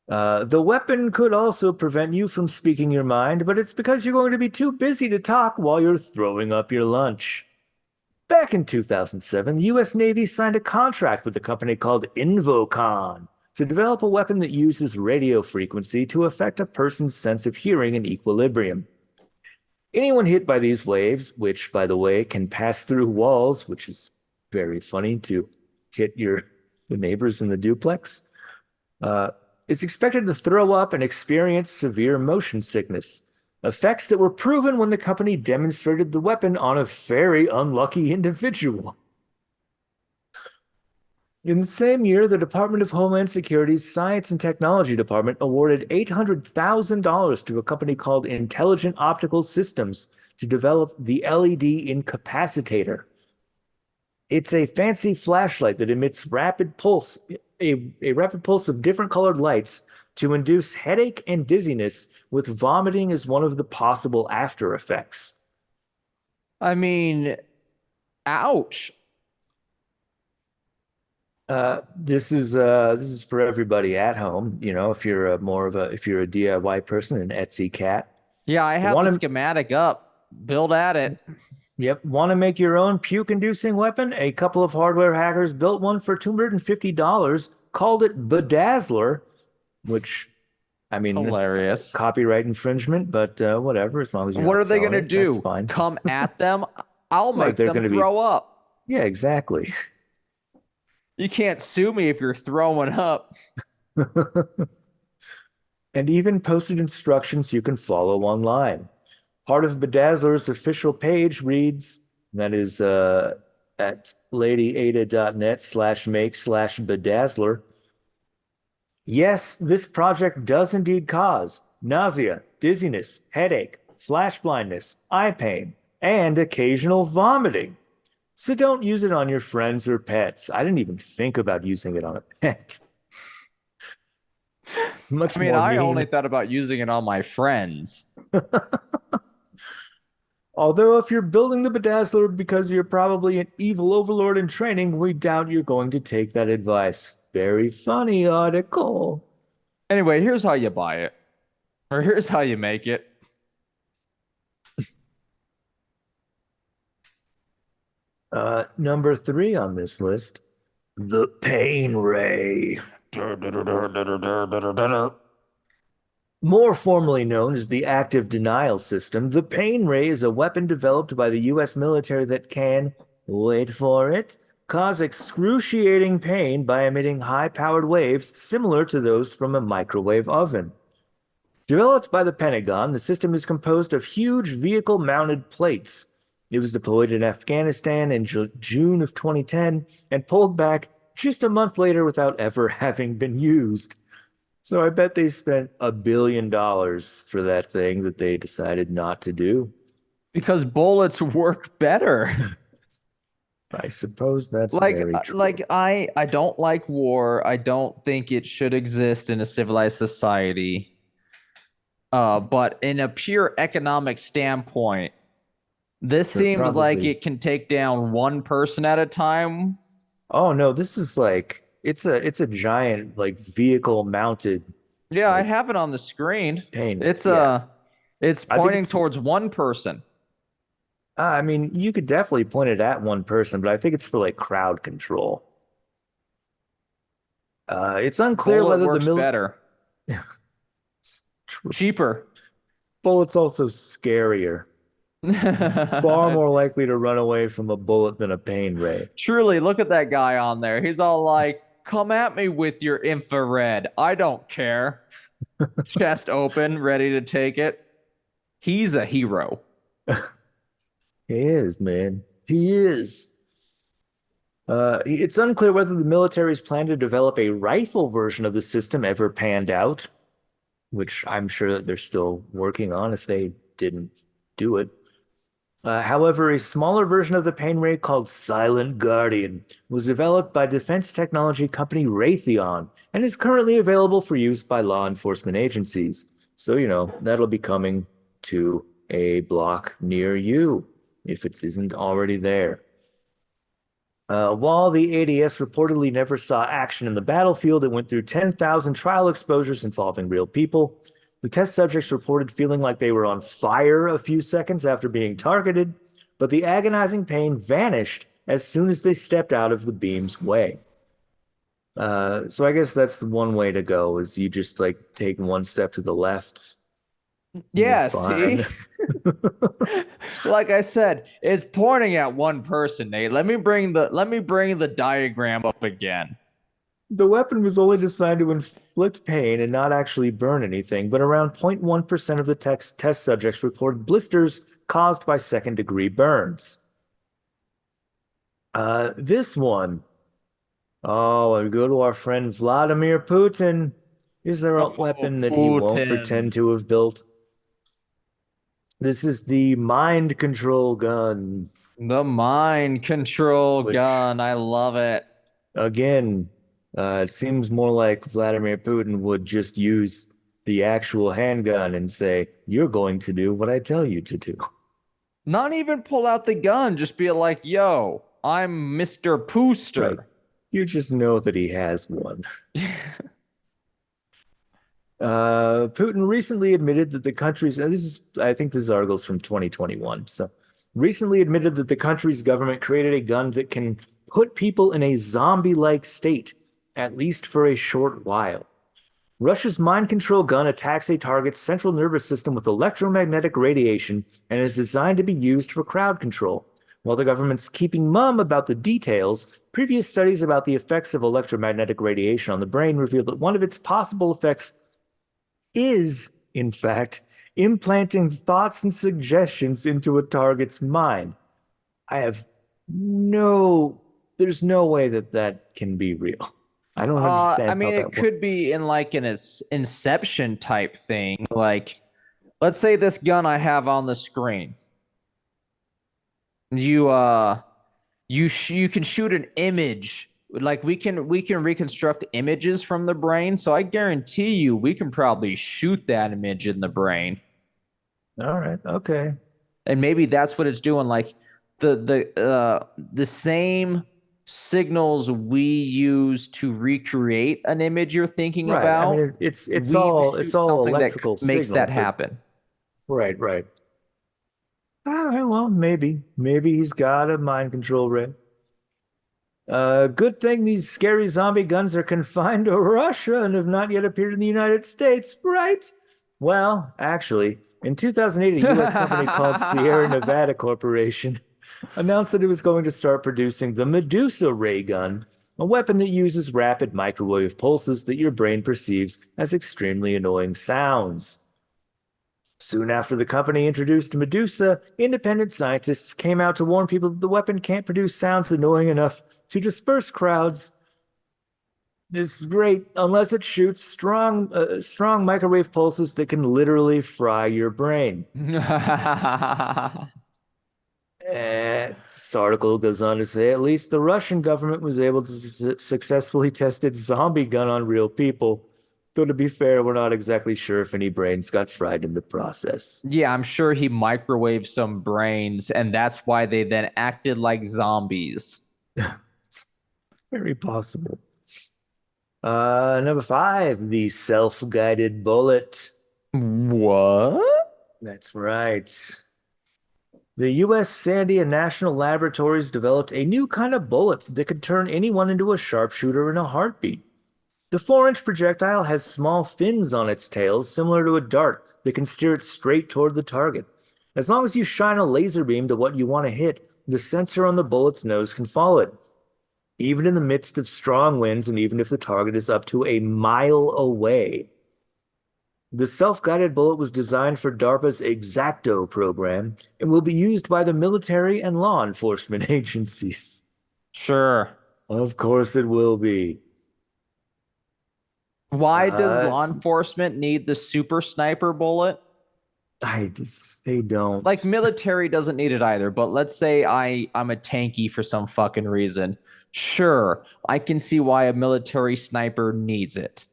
The weapon could also prevent you from speaking your mind, but it's because you're going to be too busy to talk while you're throwing up your lunch. Back in 2007, the US Navy signed a contract with a company called Invocon to develop a weapon that uses radio frequency to affect a person's sense of hearing and equilibrium. Anyone hit by these waves, which, by the way, can pass through walls, which is very funny to hit the neighbors in the duplex, uh, is expected to throw up and experience severe motion sickness, effects that were proven when the company demonstrated the weapon on a very unlucky individual. In the same year, the Department of Homeland Security's Science and Technology Department awarded $800,000 to a company called Intelligent Optical Systems to develop the LED incapacitator. It's a fancy flashlight that emits a rapid pulse of different colored lights to induce headache and dizziness, with vomiting as one of the possible after effects. I mean, ouch. This is for everybody at home. You know, if you're if you're a DIY person, an Etsy cat, Yeah, I have the want to schematic up. Build at it. yep, want to make your own puke-inducing weapon? A couple of hardware hackers built one for $250, called it Bedazzler, which I mean, it's Hilarious. copyright infringement, but whatever, as long as you're What not are they selling gonna it, that's do? fine. Come at them? I'll Well, make they're them going to be, throw up. yeah, exactly. You can't sue me if you're throwing up. And even posted instructions you can follow online. Part of Bedazzler's official page reads, that is at ladyada.net/make/bedazzler. Yes, this project does indeed cause nausea, dizziness, headache, flash blindness, eye pain, and occasional vomiting. So don't use it on your friends or pets. I didn't even think about using it on a pet. It's I much mean, more I only mean. thought about using it on my friends. Although if you're building the Bedazzler because you're probably an evil overlord in training, we doubt you're going to take that advice. Very funny article. Anyway, here's how you buy it, or here's how you make it. Number three on this list, the pain ray. More formally known as the active denial system, the pain ray is a weapon developed by the US military that can, wait for it, cause excruciating pain by emitting high-powered waves similar to those from a microwave oven. Developed by the Pentagon, the system is composed of huge vehicle-mounted plates. It was deployed in Afghanistan in June of 2010 and pulled back just a month later without ever having been used. So I bet they spent $1 billion for that thing that they decided not to do. Because bullets work better. I suppose that's very true. I don't like war. I don't think it should exist in a civilized society. But in a pure economic standpoint, this Sure, seems like probably. it can take down one person at a time. Oh no, this is like it's a giant like vehicle mounted Yeah, I like have it on the screen. pain. It's Yeah. uh it's I think pointing it's towards one person. I mean, you could definitely point it at one person, but I think it's for like crowd control. It's unclear Bullet whether the works mil better. it's true. Cheaper. Bullet's also scarier. Far more likely to run away from a bullet than a pain ray. Truly, look at that guy on there. He's all like, "Come at me with your infrared. I don't care." Chest open, ready to take it. He's a hero. He is, man. He is. It's unclear whether the military's plan to develop a rifle version of the system ever panned out, which I'm sure that they're still working on if they didn't do it. However, a smaller version of the pain ray called Silent Guardian was developed by defense technology company Raytheon and is currently available for use by law enforcement agencies. So, you know, that'll be coming to a block near you if it isn't already there. While the ADS reportedly never saw action in the battlefield, it went through 10,000 trial exposures involving real people. The test subjects reported feeling like they were on fire a few seconds after being targeted, but the agonizing pain vanished as soon as they stepped out of the beam's way. So I guess that's the one way to go is you just like take one step to the left and you're Yeah, see? fine. Like I said, it's pointing at one person, Nate. Let me bring the diagram up again. The weapon was only designed to inflict pain and not actually burn anything, but around 0.1% of the test subjects reported blisters caused by second-degree burns. This one, oh, and go to our friend Vladimir Putin. Is there a Oh, weapon that he won't pretend Putin. to have built? This is the mind control gun, The mind control which, gun. I love it. again, it seems more like Vladimir Putin would just use the actual handgun and say, "You're going to do what I tell you to do." Not even pull out the gun, just be like, yo, I'm Mr. Right. Pooster. You just know that he has one. Putin recently admitted that the country's, and this is, I think this article's from 2021. So, recently admitted that the country's government created a gun that can put people in a zombie-like state, at least for a short while. Russia's mind control gun attacks a target's central nervous system with electromagnetic radiation and is designed to be used for crowd control. While the government's keeping mum about the details, previous studies about the effects of electromagnetic radiation on the brain revealed that one of its possible effects is, in fact, implanting thoughts and suggestions into a target's mind. I have no, there's no way that that can be real. I don't I understand how mean, it that could works. be in like an Inception type thing. Like, let's say this gun I have on the screen. You you can shoot an image. Like we can reconstruct images from the brain. So I guarantee you we can probably shoot that image in the brain. All right, okay. And maybe that's what it's doing. Like the same signals we use to recreate an image you're thinking Right. I mean, about, it's we all it's shoot all something that electrical makes signal, that but happen. right, right. Well, maybe he's got a mind control ray. Good thing these scary zombie guns are confined to Russia and have not yet appeared in the United States, right? Well, actually, in 2008, a U.S. company called Sierra Nevada Corporation announced that it was going to start producing the Medusa ray gun, a weapon that uses rapid microwave pulses that your brain perceives as extremely annoying sounds. Soon after the company introduced Medusa, independent scientists came out to warn people that the weapon can't produce sounds annoying enough to disperse crowds. This is great unless it shoots strong microwave pulses that can literally fry your brain. This article goes on to say at least the Russian government was able to successfully test its zombie gun on real people. Though to be fair, we're not exactly sure if any brains got fried in the process. Yeah, I'm sure he microwaved some brains, and that's why they then acted like zombies. It's very possible. Number five, the self-guided bullet. What? That's right. The U.S. Sandia National Laboratories developed a new kind of bullet that could turn anyone into a sharpshooter in a heartbeat. The 4-inch projectile has small fins on its tail, similar to a dart, that can steer it straight toward the target. As long as you shine a laser beam to what you want to hit, the sensor on the bullet's nose can follow it, even in the midst of strong winds and even if the target is up to a mile away. The self-guided bullet was designed for DARPA's Exacto program and will be used by the military and law enforcement agencies. Sure. Of course it will be. Why does Uh, law enforcement need the super sniper bullet? they don't. Like military doesn't need it either, but let's say I'm a tanky for some fucking reason. Sure, I can see why a military sniper needs it.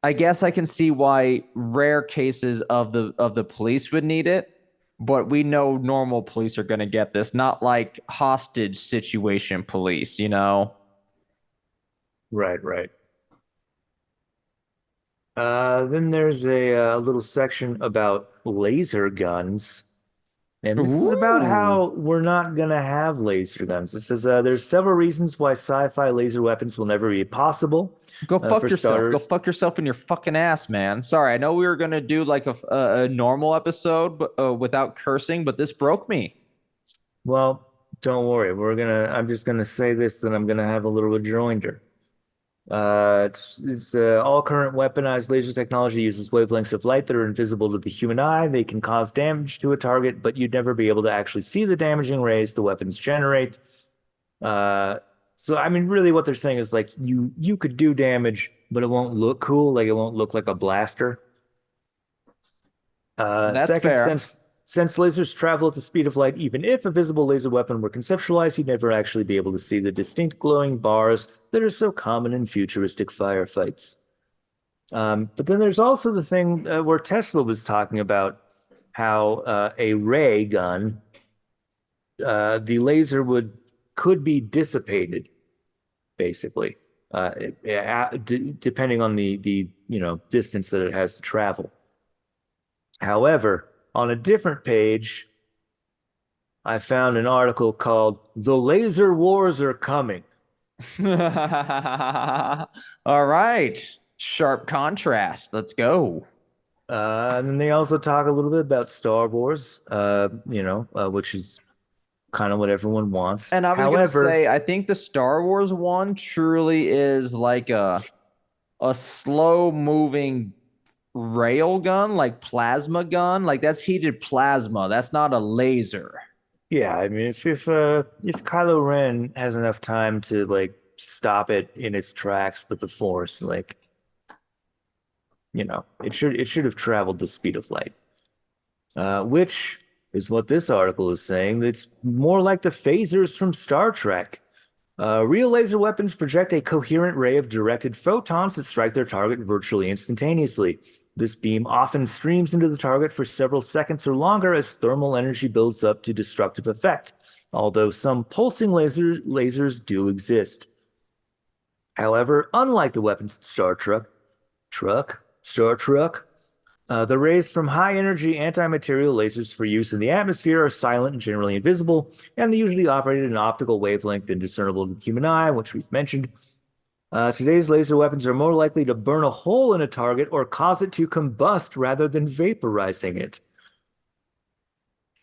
I guess I can see why rare cases of the police would need it, but we know normal police are going to get this, not like hostage situation police, you know? Right, right. Then there's a little section about laser guns. And this is about Ooh. how we're not going to have laser guns. It says there's several reasons why sci-fi laser weapons will never be possible. Go For fuck yourself. Go starters, fuck yourself in your fucking ass, man. Sorry, I know we were gonna do like a normal episode, but without cursing, but this broke me. well, don't worry. I'm just gonna say this, then I'm gonna have a little rejoinder. All current weaponized laser technology uses wavelengths of light that are invisible to the human eye. They can cause damage to a target, but you'd never be able to actually see the damaging rays the weapons generate. Uh, so I mean, really, what they're saying is like you could do damage, but it won't look cool. Like it won't look like a blaster. That's Second, fair. since lasers travel at the speed of light, even if a visible laser weapon were conceptualized, you'd never actually be able to see the distinct glowing bars that are so common in futuristic firefights. But then there's also the thing where Tesla was talking about how a ray gun, the laser would could be dissipated. basically, depending on the distance that it has to travel. However, on a different page, I found an article called "The Laser Wars Are Coming." All right. Sharp contrast. Let's go. And then they also talk a little bit about Star Wars, which is kind of what everyone wants. And I was gonna However, say, I think the Star Wars one truly is like a slow moving rail gun, like plasma gun. Like that's heated plasma. That's not a laser. yeah, I mean, if Kylo Ren has enough time to like stop it in its tracks with the Force, like it should have traveled the speed of light, which is what this article is saying. It's more like the phasers from Star Trek. Real laser weapons project a coherent ray of directed photons that strike their target virtually instantaneously. This beam often streams into the target for several seconds or longer as thermal energy builds up to destructive effect, although some pulsing lasers do exist. However, unlike the weapons in Star Trek, the rays from high-energy anti-material lasers for use in the atmosphere are silent and generally invisible, and they usually operate at an optical wavelength indiscernible to the human eye, which we've mentioned. Today's laser weapons are more likely to burn a hole in a target or cause it to combust rather than vaporizing it.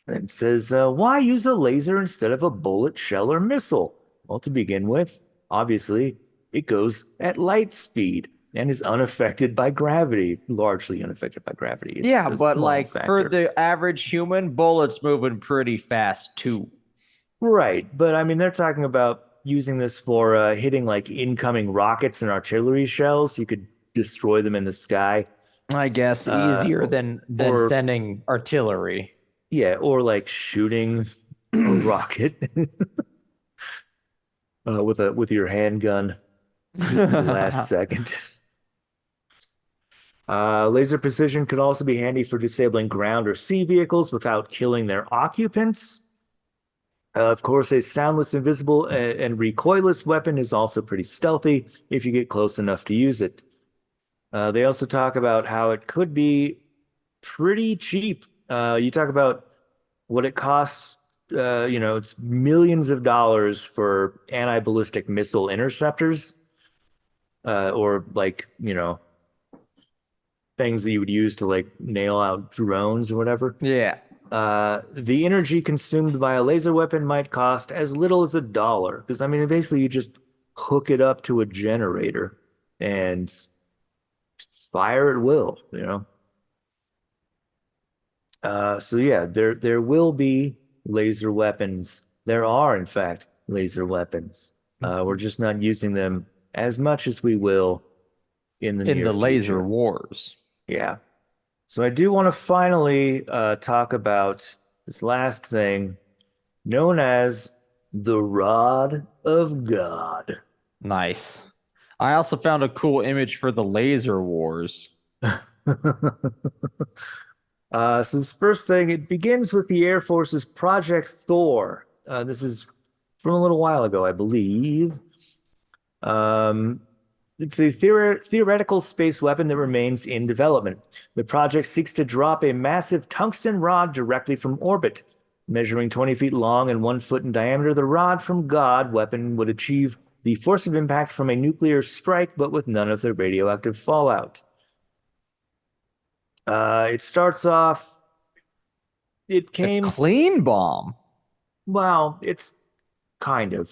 And it says, why use a laser instead of a bullet, shell, or missile? Well, to begin with, obviously, it goes at light speed and is unaffected by gravity, largely unaffected by gravity. It's Yeah, a but small like for factor. the average human, bullets moving pretty fast too. Right, but I mean, they're talking about using this for hitting like incoming rockets and artillery shells. You could destroy them in the sky, I guess uh, easier than or sending artillery. yeah, or like shooting a rocket with your handgun just at the last second. Laser precision could also be handy for disabling ground or sea vehicles without killing their occupants. Of course, a soundless, invisible, and recoilless weapon is also pretty stealthy if you get close enough to use it. They also talk about how it could be pretty cheap. You talk about what it costs, it's millions of dollars for anti-ballistic missile interceptors, or like, things that you would use to like nail out drones or whatever. Yeah. The energy consumed by a laser weapon might cost as little as $1. Because I mean, basically, you just hook it up to a generator and fire at will. So yeah, there will be laser weapons. There are, in fact, laser weapons. We're just not using them as much as we will in the In near the laser future. wars. Yeah. So I do want to finally talk about this last thing known as the Rod of God. Nice. I also found a cool image for the laser wars. So this first thing, it begins with the Air Force's Project Thor. This is from a little while ago, I believe. Um, it's a theoretical space weapon that remains in development. The project seeks to drop a massive tungsten rod directly from orbit. Measuring 20 feet long and 1 foot in diameter, the rod from God weapon would achieve the force of impact from a nuclear strike, but with none of the radioactive fallout. It starts off, it A came, clean bomb. well, it's kind of.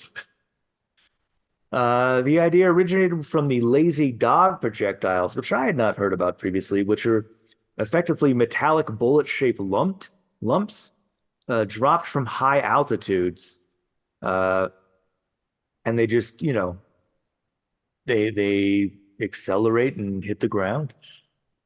The idea originated from the lazy dog projectiles, which I had not heard about previously, which are effectively metallic bullet-shaped lumps dropped from high altitudes, uh, and they just, they accelerate and hit the ground.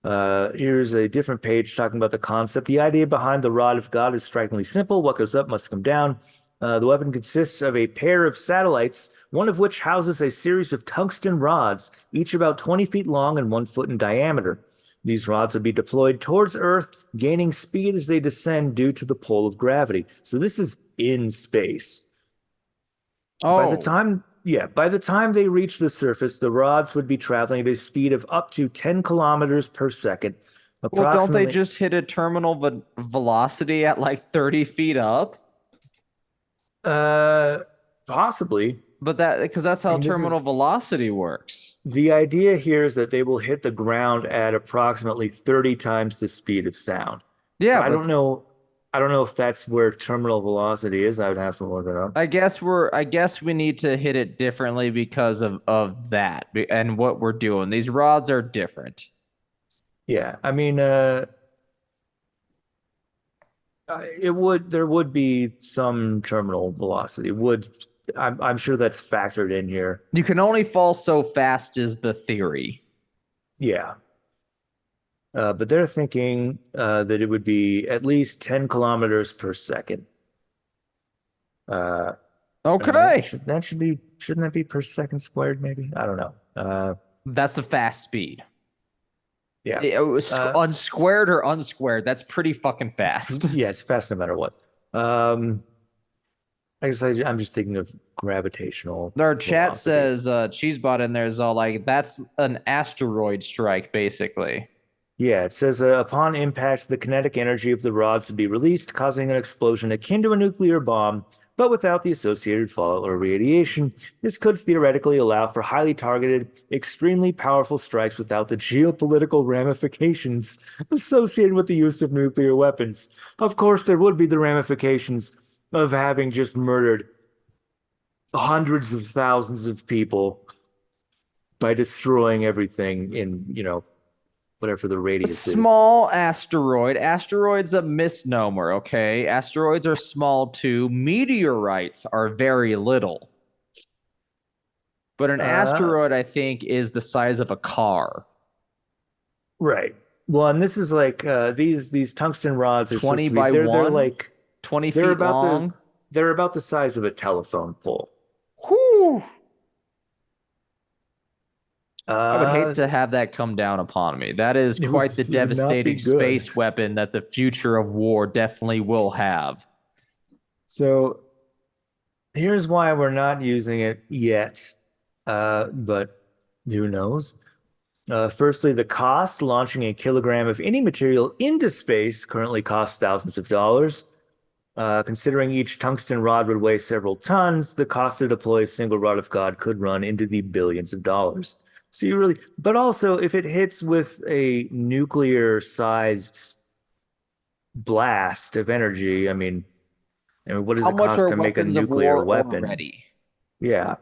Here's a different page talking about the concept. The idea behind the rod of God is strikingly simple. What goes up must come down. The weapon consists of a pair of satellites, one of which houses a series of tungsten rods, each about 20 feet long and 1 foot in diameter. These rods would be deployed towards Earth, gaining speed as they descend due to the pull of gravity. So this is in space. By the Oh, time Yeah, by the time they reach the surface, the rods would be traveling at a speed of up to 10 kilometers per second, Well, don't they approximately. just hit a terminal velocity at like 30 feet up? Uh, Possibly. But that because that's I how mean, this terminal is velocity works. the idea here is that they will hit the ground at approximately 30 times the speed of sound. So Yeah, I but don't know. I don't know if that's where terminal velocity is. I would have to look it up. I guess we need to hit it differently because of that and what we're doing. These rods are different. Yeah, I mean, it would there would be some terminal velocity. I'm sure that's factored in here. You can only fall so fast is the theory. Yeah. But they're thinking that it would be at least 10 kilometers per second. Uh, I mean, Okay. that should be shouldn't that be per second squared, maybe? I don't know. That's the fast speed. Yeah. It was Uh, unsquared or unsquared. That's pretty fucking fast. yeah, it's fast no matter what. Um, I guess I'm just thinking of gravitational Our chat velocity. says Cheesebot in there is all like that's an asteroid strike, basically. Yeah, it says upon impact, the kinetic energy of the rods would be released, causing an explosion akin to a nuclear bomb, but without the associated fallout or radiation. This could theoretically allow for highly targeted, extremely powerful strikes without the geopolitical ramifications associated with the use of nuclear weapons. Of course, there would be the ramifications of having just murdered hundreds of thousands of people by destroying everything in, whatever the A radius is. small asteroid. Asteroid's a misnomer, okay? Asteroids are small too. Meteorites are very little. But an Uh, asteroid, I think, is the size of a car. right. Well, and this is like these tungsten rods are supposed 20 to be by they're 1, like 20 they're feet about the long. they're about the size of a telephone pole. Whew. I would hate Uh, to have that come down upon me. That is quite the it would not be devastating good. space weapon that the future of war definitely will have. So here's why we're not using it yet. But who knows? Firstly, the cost launching a kilogram of any material into space currently costs thousands of dollars. Considering each tungsten rod would weigh several tons, the cost to deploy a single rod of God could run into the billions of dollars. So you really, but also if it hits with a nuclear-sized blast of energy, what does How it much cost are to make a weapons of nuclear war weapon? already? Yeah.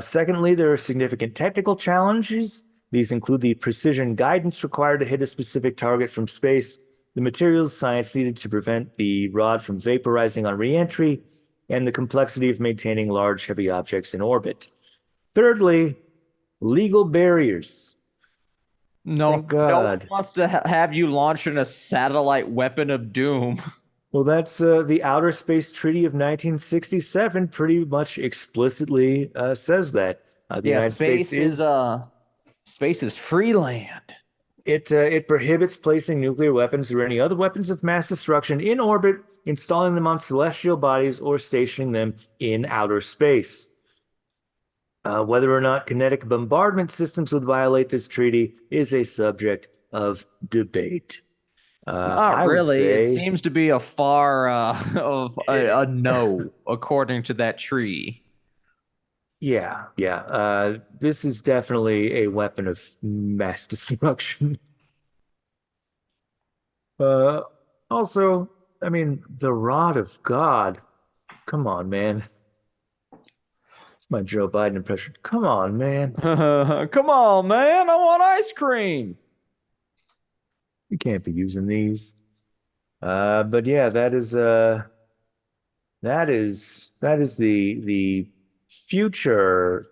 Secondly, there are significant technical challenges. These include the precision guidance required to hit a specific target from space, the materials science needed to prevent the rod from vaporizing on reentry, and the complexity of maintaining large, heavy objects in orbit. Thirdly, legal barriers. No, Thank no one God. wants to have you launching a satellite weapon of doom. Well, that's the Outer Space Treaty of 1967 pretty much explicitly says that. The Yeah, United States space is free land. it prohibits placing nuclear weapons or any other weapons of mass destruction in orbit, installing them on celestial bodies, or stationing them in outer space. Whether or not kinetic bombardment systems would violate this treaty is a subject of debate. Not I would really. It say, seems to be a far of a no, according to that tree. yeah, yeah. This is definitely a weapon of mass destruction. Uh, Also, the rod of God. Come on, man. It's my Joe Biden impression. Come on, man. Come on, man. I want ice cream. You can't be using these. But yeah, that is the future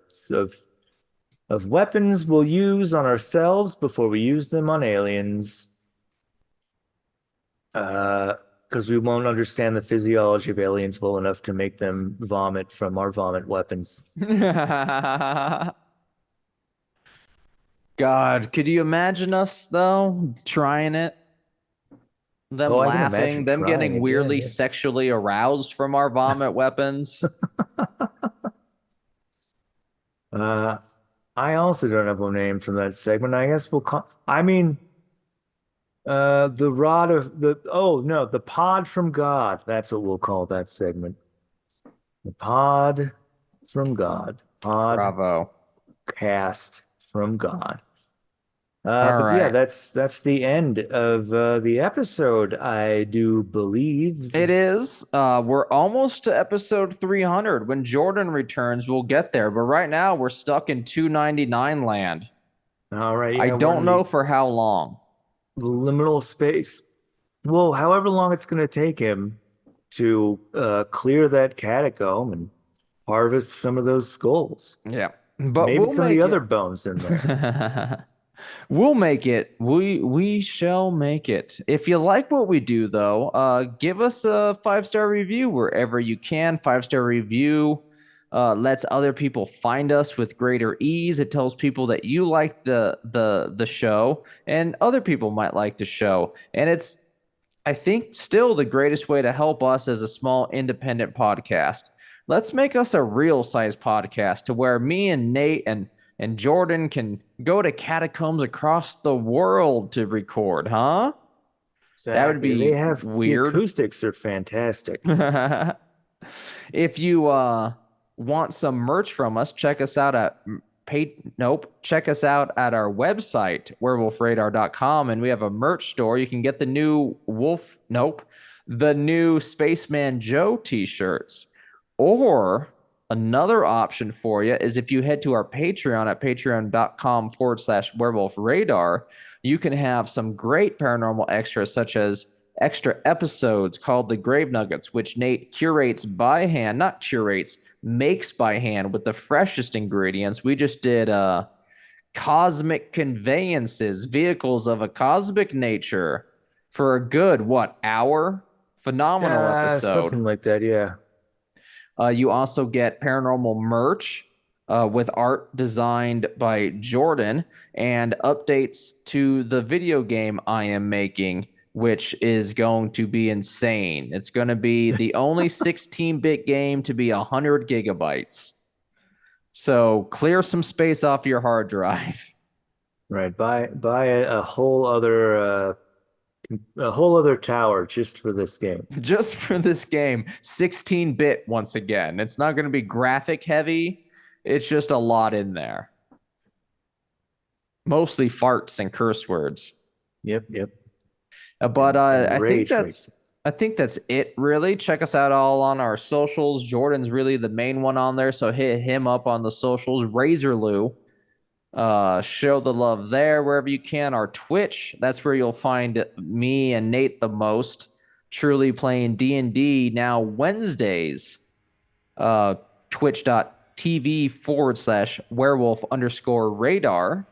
of weapons we'll use on ourselves before we use them on aliens. Because we won't understand the physiology of aliens well enough to make them vomit from our vomit weapons. God, could you imagine us though trying it? Them Oh, I can laughing, imagine them trying getting it. Yeah, weirdly yeah. sexually aroused from our vomit weapons. also don't have a name for that segment. I guess we'll call. I mean, the rod of the. Oh no, the pod from God. That's what we'll call that segment. The pod from God. Pod Bravo. cast from God. All But yeah, right. that's the end of the episode, I do believe. It is. We're almost to episode 300. When Jordan returns, we'll get there. But right now, we're stuck in 299 land. All right, I yeah, we're don't in know the for how long. liminal space. Well, however long it's going to take him to clear that catacomb and harvest some of those skulls. Yeah. But Maybe we'll some of the make other it. bones in there. We'll make it. We shall make it. If you like what we do, though, give us a 5-star review wherever you can. 5-star review lets other people find us with greater ease. It tells people that you like the show, and other people might like the show. And it's, I think, still the greatest way to help us as a small independent podcast. Let's make us a real size podcast to where me and Nate and Jordan can go to catacombs across the world to record, huh? That would Exactly. They be have the weird. acoustics are fantastic. If you want some merch from us, check us out at check us out at our website, werewolfradar.com, and we have a merch store. You can get the new the new Spaceman Joe t-shirts. Or another option for you is if you head to our Patreon at patreon.com/werewolf radar, you can have some great paranormal extras, such as extra episodes called the Grave Nuggets, which Nate curates by hand, not curates, makes by hand with the freshest ingredients. We just did cosmic conveyances, vehicles of a cosmic nature for a good, hour? Phenomenal episode. Something like that, yeah. You also get paranormal merch with art designed by Jordan and updates to the video game I am making, which is going to be insane. It's going to be the only 16-bit game to be 100 gigabytes. So clear some space off your hard drive. Right. Buy a whole other tower just for this game. Just for this game, 16-bit once again. It's not going to be graphic heavy. It's just a lot in there. Mostly farts and curse words. Yep. But And I think rage I think that's it, really. Check us out all on our socials. Jordan's really the main one on there, so hit him up on the socials. Razor Lou. Show the love there wherever you can. Our Twitch, that's where you'll find me and Nate the most. Truly playing D&D now Wednesdays. Twitch.tv/werewolf_radar.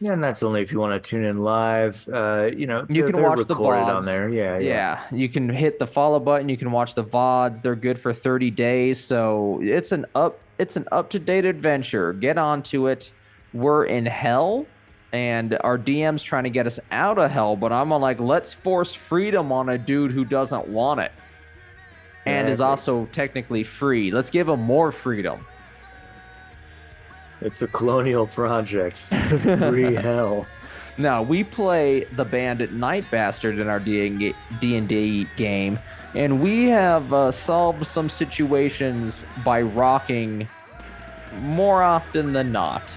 Yeah, and that's only if you want to tune in live. You can they're watch the recorded VODs. on there. Yeah. You can hit the follow button. You can watch the VODs. They're good for 30 days. So it's an up-to-date adventure. Get onto it. We're in hell, and our DM's trying to get us out of hell, but I'm like, let's force freedom on a dude who doesn't want it. And is also technically free. Let's give him more freedom. It's a colonial project. Free hell. Now, we play the bandit Night Bastard in our D&D game, and we have solved some situations by rocking more often than not.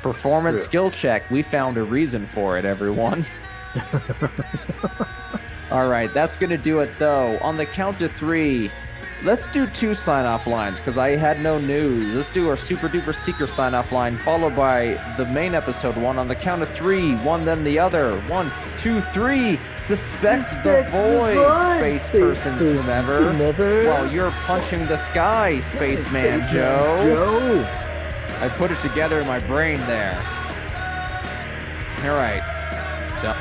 Performance skill check. We found a reason for it, everyone. All right, that's going to do it, though. On the count of 3, let's do 2 sign-off lines, because I had no news. Let's do our super-duper secret sign-off line, followed by the main episode one. On the count of 3, one, then the other. 1, 2, 3. Suspect the void, space persons whomever. While you're punching the sky, Spaceman Joe. I put it together in my brain there. All right. Done.